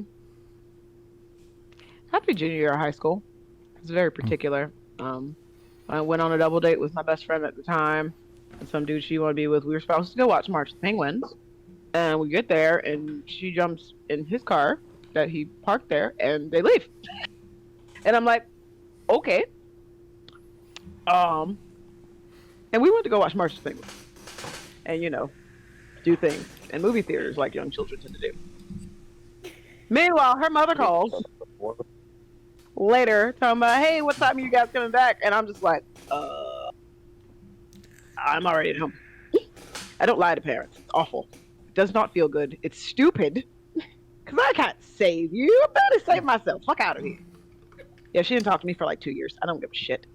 junior year of high school. It's very particular. I went on a double date with my best friend at the time, and some dude she wanted to be with. We were supposed to go watch March of the Penguins, and we get there, and she jumps in his car that he parked there, and they leave. And I'm like, okay. And we went to go watch March of the Penguins, and do things in movie theaters like young children tend to do. Meanwhile, her mother calls later, talking about, hey, what time are you guys coming back? And I'm just like, I'm already at home. I don't lie to parents. It's awful. It does not feel good. It's stupid. Because I can't save you. I better save myself. Fuck out of here. Yeah, she didn't talk to me for like 2 years. I don't give a shit.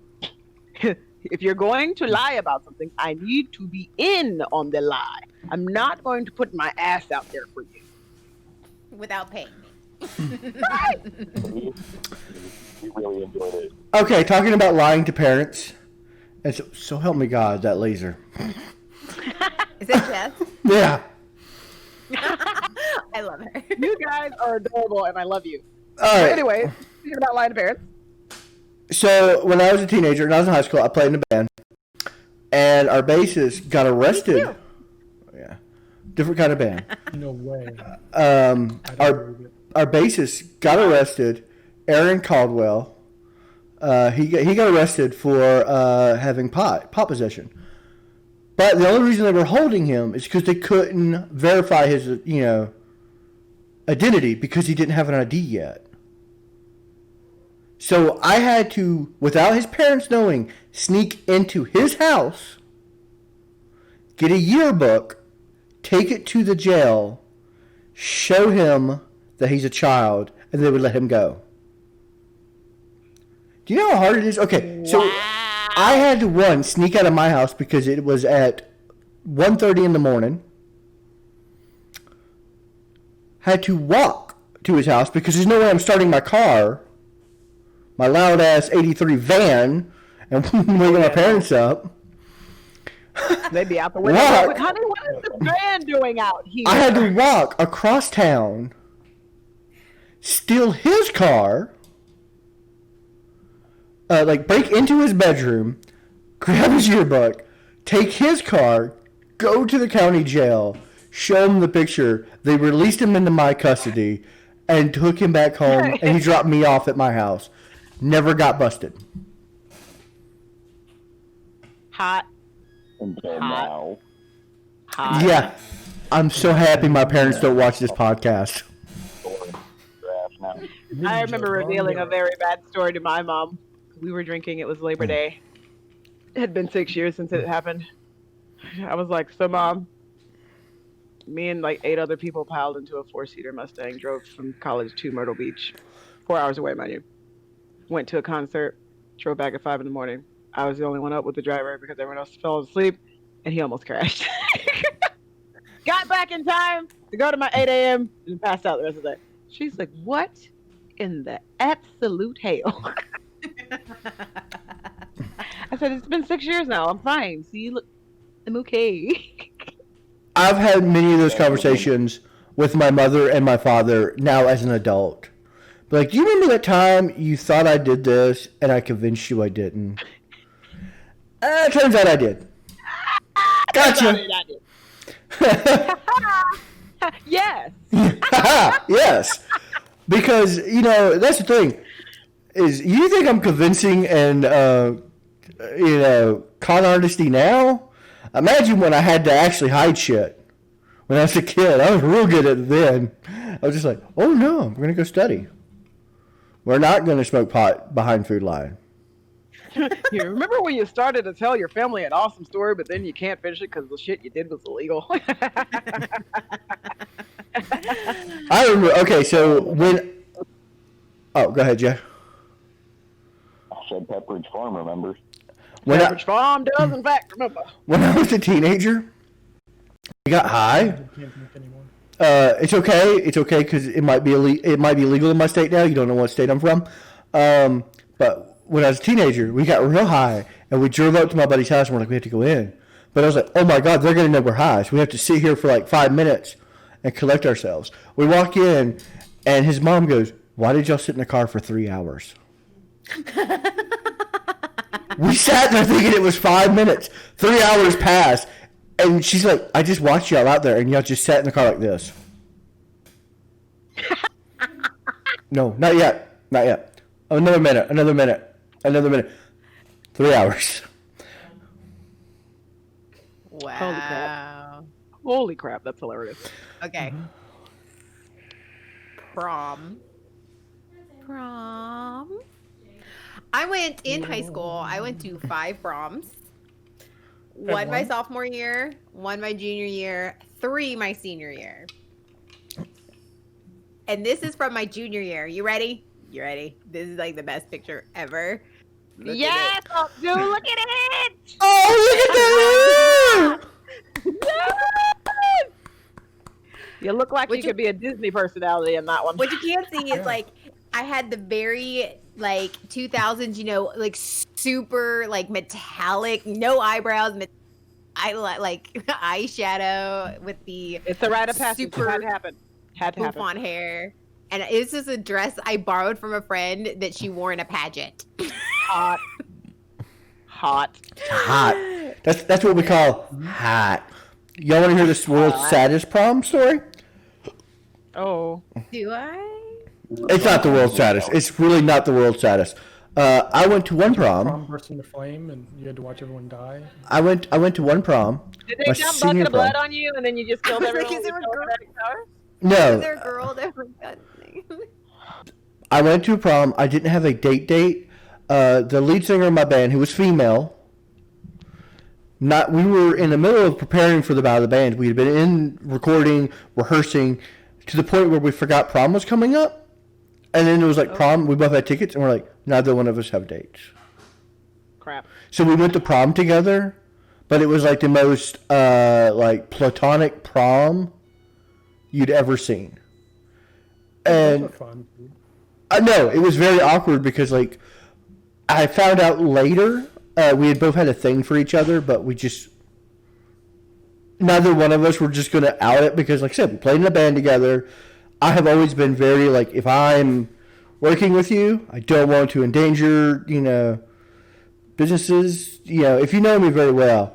If you're going to lie about something, I need to be in on the lie. I'm not going to put my ass out there for you. Without paying me. We really enjoyed it. Okay, talking about lying to parents. And so help me God, that laser. Is that Jess? Yeah. I love her. You guys are adorable, and I love you. All right. But anyway, speaking about lying to parents. So when I was a teenager and I was in high school, I played in a band, and our bassist got arrested. Yeah, different kind of band. No way. Our bassist got arrested. Aaron Caldwell. He got arrested for having pot possession. But the only reason they were holding him is because they couldn't verify his identity because he didn't have an ID yet. So I had to, without his parents knowing, sneak into his house, get a yearbook, take it to the jail, show him that he's a child, and they would let him go. Do you know how hard it is? Okay, so I had to, sneak out of my house because it was at 1:30 in the morning. Had to walk to his house because there's no way I'm starting my car, my loud-ass 83 van, and waking my parents up. They'd be out the window. Walk. Honey, what is the van doing out here? I had to walk across town, steal his car, break into his bedroom, grab his yearbook, take his car, go to the county jail, show him the picture. They released him into my custody and took him back home, and he dropped me off at my house. Never got busted. Hot. Until now. Hot. Yeah. I'm so happy my parents don't watch this podcast. I remember revealing a very bad story to my mom. We were drinking. It was Labor Day. It had been 6 years since it happened. I was like, so Mom, me and like 8 other people piled into a 4-seater Mustang, drove from college to Myrtle Beach, 4 hours away, mind you. Went to a concert, drove back at 5 in the morning. I was the only one up with the driver because everyone else fell asleep, and he almost crashed. Got back in time to go to my 8 a.m. and passed out the rest of the day. She's like, what in the absolute hell? I said, it's been 6 years now. I'm fine. See, look, I'm okay. I've had many of those conversations with my mother and my father now as an adult. But like, do you remember that time you thought I did this and I convinced you I didn't? Turns out I did. Gotcha. Yes. Yes. Because, that's the thing. Is you think I'm convincing and, con artisty now? Imagine when I had to actually hide shit. When I was a kid, I was real good at it then. I was just like, oh no, we're going to go study. We're not going to smoke pot behind Food Line. You remember when you started to tell your family an awesome story, but then you can't finish it because the shit you did was illegal? I remember. Okay, so when. Oh, go ahead, Jay. I said Pepperidge Farm, remember? Pepperidge Farm does, in fact, remember. When I was a teenager, I got high. Can't drink anymore. It's okay. It's okay because it might be illegal in my state now. You don't know what state I'm from. But when I was a teenager, we got real high and we drove up to my buddy's house and we're like, we have to go in. But I was like, oh my God, they're gonna know we're high. So we have to sit here for like 5 minutes and collect ourselves. We walk in and his mom goes, why did y'all sit in the car for 3 hours? We sat there thinking it was 5 minutes. 3 hours passed. And she's like, I just watched y'all out there and y'all just sat in the car like this. No, not yet. Not yet. Another minute. 3 hours. Wow. Holy crap, that's hilarious. Okay. Prom. I went in high school. I went to 5 proms. One my sophomore year, one my junior year, 3 my senior year. And this is from my junior year. You ready? You ready? This is like the best picture ever. Yes, dude, look at it. Oh, look at that! You look like you could be a Disney personality in that one. What you can't see is like I had the very like 2000s, you know, like super like metallic, no eyebrows, I like eyeshadow with the It's a rite of passage. super Had to happen. Had to happen. on hair. And it was just a dress I borrowed from a friend that she wore in a pageant. Hot. That's what we call hot. Y'all want to hear this world's saddest prom story? Oh. Do I? It's not the world's saddest. It's really not the world's saddest. I went to one prom. Prom burst into flame, and you had to watch everyone die. I went to one prom. Did they dump a bucket of blood on you and then you just killed everyone? Is there a girl? No. Is there a girl that was dancing? I went to a prom. I didn't have a date. The lead singer of my band, who was female, we were in the middle of preparing for the bow of the band. We had been in recording, rehearsing, to the point where we forgot prom was coming up. And then it was like prom. We both had tickets, and we're like, neither one of us have dates. Crap. So we went to prom together, but it was like the most like platonic prom you'd ever seen. And Those are fun. I know it was very awkward because like I found out later we had both had a thing for each other, but we just neither one of us were just going to out it because, like I said, we played in a band together. I have always been very like, if I'm working with you, I don't want to endanger, businesses. If you know me very well,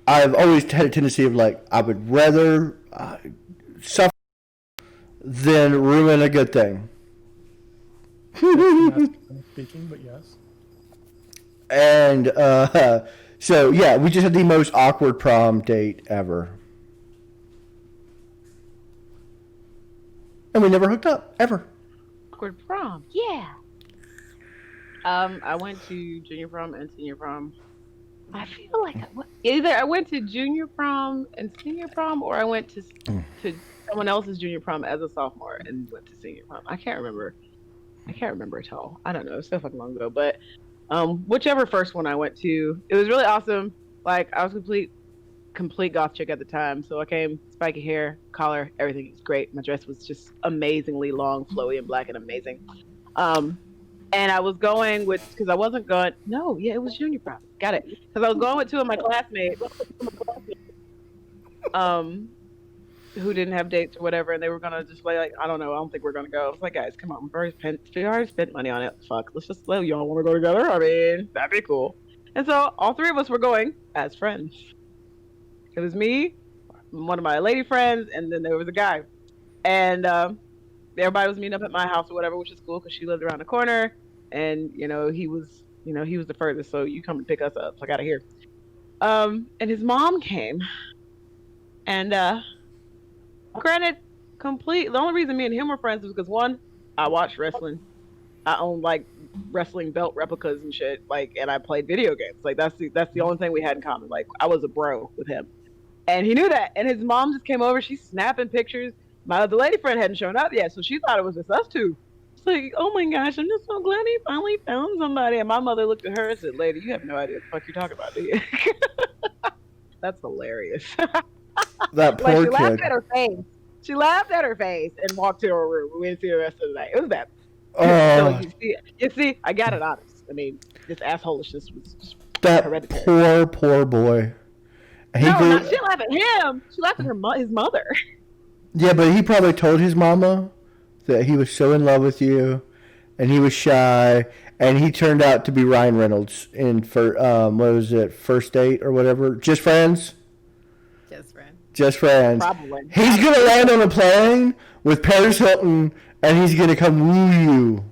I've always had a tendency of like, I would rather suffer than ruin a good thing. Speaking, but yes. And so yeah, we just had the most awkward prom date ever, and we never hooked up ever. Awkward prom. Yeah. I went to junior prom and senior prom. I feel like either I went to junior prom and senior prom, or I went to someone else's junior prom as a sophomore and went to senior prom. I can't remember at all. I don't know. It's so fucking long ago. But whichever first one I went to, it was really awesome. Like I was complete goth chick at the time. So I came, spiky hair, collar, everything was great. My dress was just amazingly long, flowy, and black, and amazing. And I was going with, because I wasn't going, no, yeah, it was junior prom. Got it. Because I was going with 2 of my classmates who didn't have dates or whatever, and they were going to just like, I don't know, I don't think we're going to go. I was like, guys, come on, we already spent money on it. Fuck, let's just let y'all want to go together. I mean, that'd be cool. And so all 3 of us were going as friends. It was me, one of my lady friends, and then there was a guy. And everybody was meeting up at my house or whatever, which is cool because she lived around the corner, and he was the furthest, so you come and pick us up. So I got to hear. And his mom came, and granted, the only reason me and him were friends was because 1, I watched wrestling. I owned like wrestling belt replicas and shit, like, and I played video games. Like that's the only thing we had in common. Like I was a bro with him, and he knew that. And his mom just came over. She's snapping pictures. My other lady friend hadn't shown up yet, so she thought it was just us two. It's like, oh my gosh, I'm just so glad he finally found somebody. And my mother looked at her and said, "Lady, you have no idea what the fuck you're talking about, do you?" That's hilarious. That Like poor she laughed kid. at her face. She laughed at her face and walked to her room. We didn't see her the rest of the night. It was bad. So Oh, you see, I got it honest. I mean, this assholishness was just that hereditary. poor boy. He No, grew, she laughed at him. She laughed at his mother. yeah, but he probably told his mama that he was so in love with you, and he was shy, and he turned out to be Ryan Reynolds in what was it, First Date or whatever, Just Friends. Just Friends. Probably. He's gonna land on a plane with Paris Hilton, and he's gonna come woo you.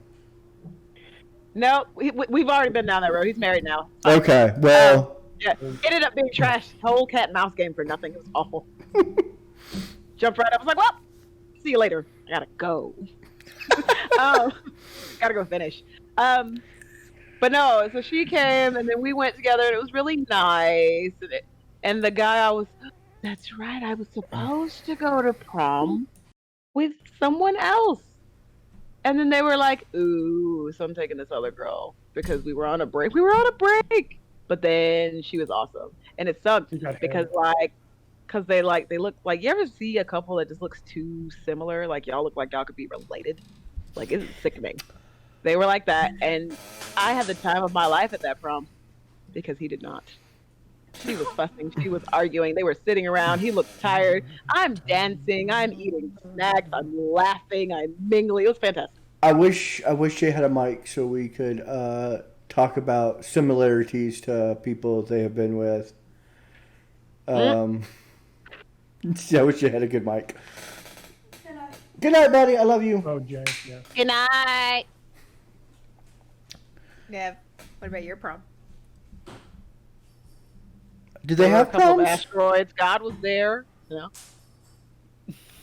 No, we've already been down that road. He's married now. Okay, well. Yeah, it ended up being trash. Whole cat and mouse game for nothing. It was awful. Jumped right up. I was like, well, see you later. I gotta go. Gotta go finish. But no, so she came and then we went together and it was really nice. And the guy that's right, I was supposed to go to prom with someone else. And then they were like, ooh, so I'm taking this other girl because we were on a break. But then she was awesome. And it sucked because they look like, you ever see a couple that just looks too similar? Like y'all look like y'all could be related. Like it's sickening. They were like that. And I had the time of my life at that prom because he did not. She was fussing. She was arguing. They were sitting around. He looked tired. I'm dancing. I'm eating snacks. I'm laughing. I'm mingling. It was fantastic. I wish Jay had a mic so we could talk about similarities to people they have been with. I wish you had a good mic. Good night, buddy. I love you. Oh, Jay, yeah. Good night. Nev, what about your prom? Did they have a couple of proms? asteroids? God was there. You know?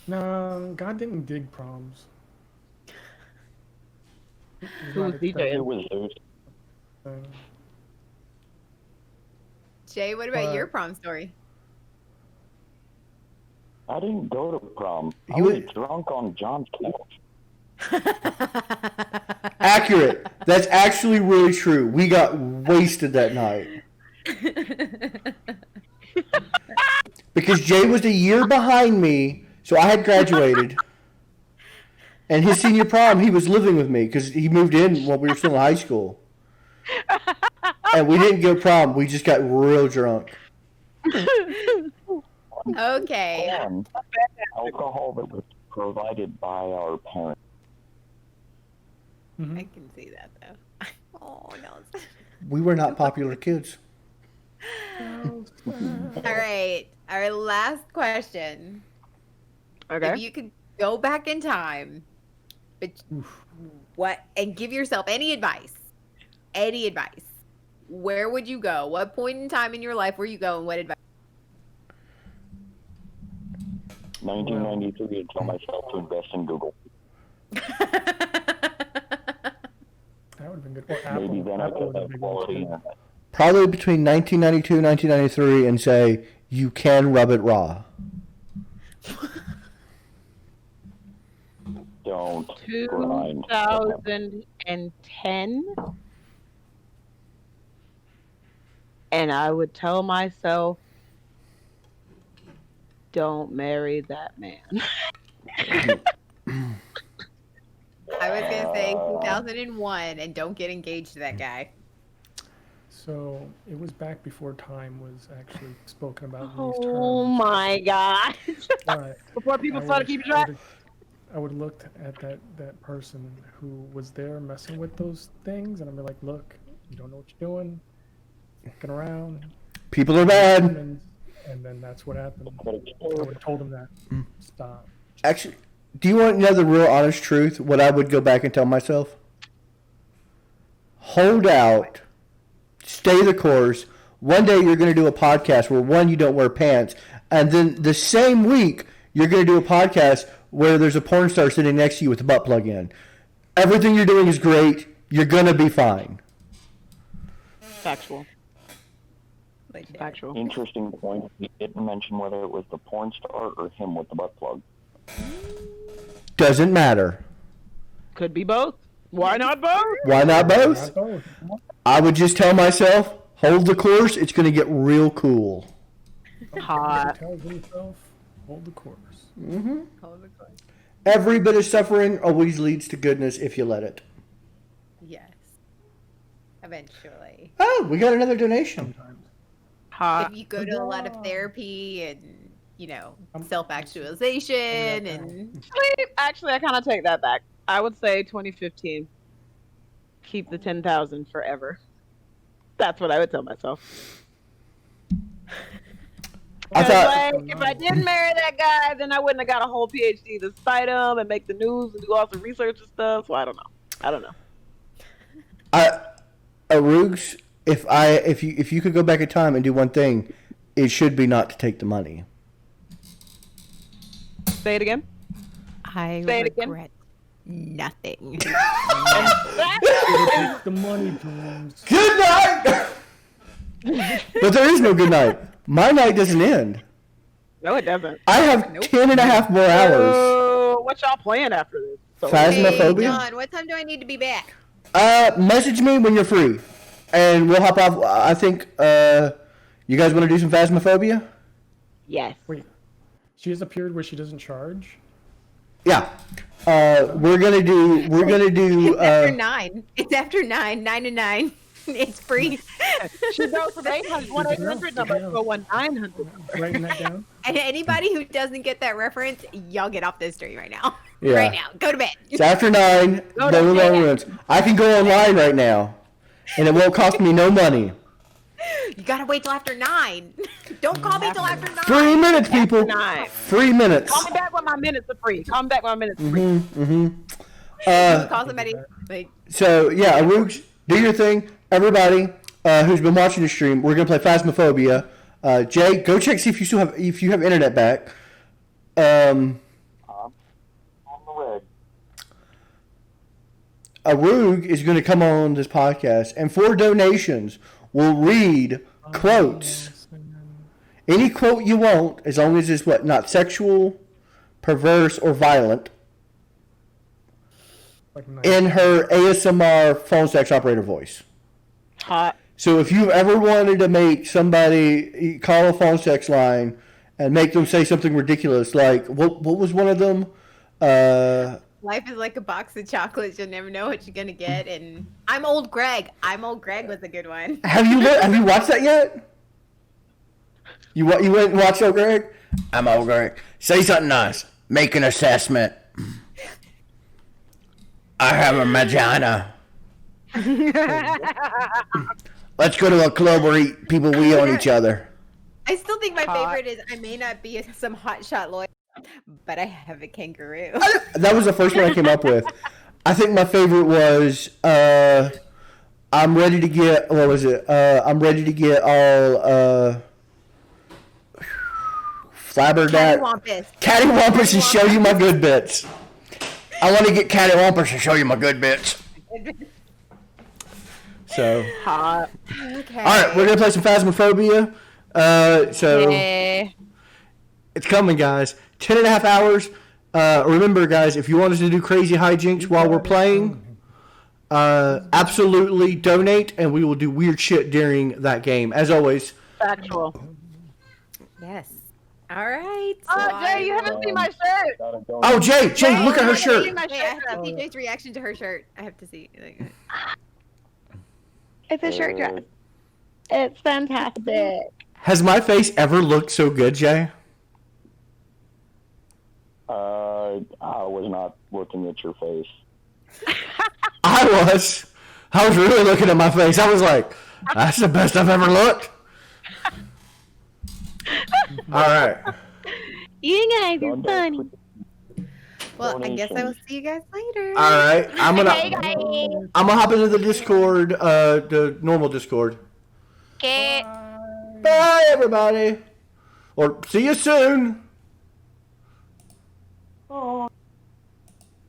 No, God didn't dig proms. Who was DJ? It was Zeus. Jay, what about your prom story? I didn't go to prom. I He was was- drunk on John's couch. Accurate. That's actually really true. We got wasted that night. Because Jay was a year behind me, so I had graduated. And his senior prom, he was living with me because he moved in while we were still in high school. And we didn't go prom. We just got real drunk. Okay. And alcohol that was provided by our parents. I can see that though. Oh no. We were not popular kids. All right. Our last question. Okay. If you could go back in time, but and give yourself any advice, where would you go? What point in time in your life were you go, and what advice? 1993, I tell myself to invest in Google. That would have been good. Or Apple. Maybe then I Apple could was a have big one, quality too. internet. Probably between 1992 and 1993 and say, you can rub it raw. Don't grind. 2010. And I would tell myself, don't marry that man. I was gonna say 2001, and don't get engaged to that guy. So it was back before time was actually spoken about in these Oh terms. my gosh. But Before people I started would- keeping track. I would look at that person who was there messing with those things, and I'd be like, look, you don't know what you're doing, fucking around. People are bad. And then that's what happened. I would have told him that. Stop. Actually, do you want to know the real honest truth? What I would go back and tell myself? Hold out. Stay the course. One day you're going to do a podcast where, one, you don't wear pants. And then the same week, you're going to do a podcast where there's a porn star sitting next to you with a butt plug in. Everything you're doing is great. You're going to be fine. Factual. Factual. Interesting point. He didn't mention whether it was the porn star or him with the butt plug. Doesn't matter. Could be both. Why not both? Why not both? Not both. I would just tell myself, hold the course. It's going to get real cool. Hot. Tells himself, hold the course. Every bit of suffering always leads to goodness if you let it. Yes. Eventually. Oh, we got another donation. Sometimes. Hot. If you go to a lot of therapy and, self-actualization and... Actually, I kind of take that back. I would say 2015. Keep the 10,000 forever. That's what I would tell myself. I thought, Like, if I didn't marry that guy, then I wouldn't have got a whole PhD to cite him and make the news and do all the research and stuff. So I don't know. Arugs, if you could go back in time and do one thing, it should be not to take the money. Say it again. I Say it again. regret nothing. The money comes. Good night! But there is no good night. My night doesn't end. No, it doesn't. I have 10 and a half more hours. So, what y'all playing after this? So, Phasmophobia? Hey, John, what time do I need to be back? Message me when you're free. And we'll hop off. I think, you guys want to do some Phasmophobia? yes. Wait, she has a period where she doesn't charge? Yeah. We're gonna do, It's after 9. It's after 9. 9 to 9. It's free. She goes from 800, 1-800 number to a 1-900 number. Writing that down? And anybody who doesn't get that reference, y'all get off this stream right now. Yeah. Right now. Go to bed. It's after 9. Go to No bed. long runs. I can go online right now. And it won't cost me no money. You gotta wait till after 9. Don't call me till after 9. 3 minutes, people. 9. 3 minutes. Call me back when my minutes are free. Call me back when my minutes are free. Call somebody. Like, So, yeah, Arugs, do your thing. Everybody who's been watching the stream, we're going to play Phasmophobia. Jay, go check, see if you have internet back. On the way. Arug is going to come on this podcast, and for donations, we'll read quotes. Any quote you want, as long as it's not sexual, perverse, or violent, Like in her ASMR phone sex operator voice. Hot. So if you've ever wanted to make somebody call a phone sex line and make them say something ridiculous, like what was one of them? life is like a box of chocolates. You'll never know what you're gonna get. And I'm old Greg. I'm old Greg was a good one. Have you watched that yet? You went and watched Old Greg? I'm Old Greg. Say something nice. Make an assessment. I have a vagina. Let's go to a club where people wee on each other. I still think my favorite is I may not be some hotshot lawyer, but I have a kangaroo. That was the first one I came up with. I think my favorite was I'm ready to get, what was it? I'm ready to get all flabbergasted. Cattywampus and show you my good bits. I want to get cattywampus and show you my good bits. So, Hot. Okay. all right, we're gonna play some Phasmophobia. It's coming, guys. 10 and a half hours. Remember, guys, if you want us to do crazy hijinks while we're playing, absolutely donate, and we will do weird shit during that game. As always. Factual. Yes. All right. Oh, Jay, you haven't seen my shirt. Oh, Jay, look at her shirt. Wait, I have to see Jay's reaction to her shirt. I have to see. It's a shirt dress. It's fantastic. Has my face ever looked so good, Jay? I was not looking at your face. I was really looking at my face. I was like, that's the best I've ever looked. All right. You guys are funny. Well, I guess I will see you guys later. All right. I'm Hey, gonna guys. hop into the Discord, the normal Discord. Okay. Bye, everybody. Or see you soon. Oh.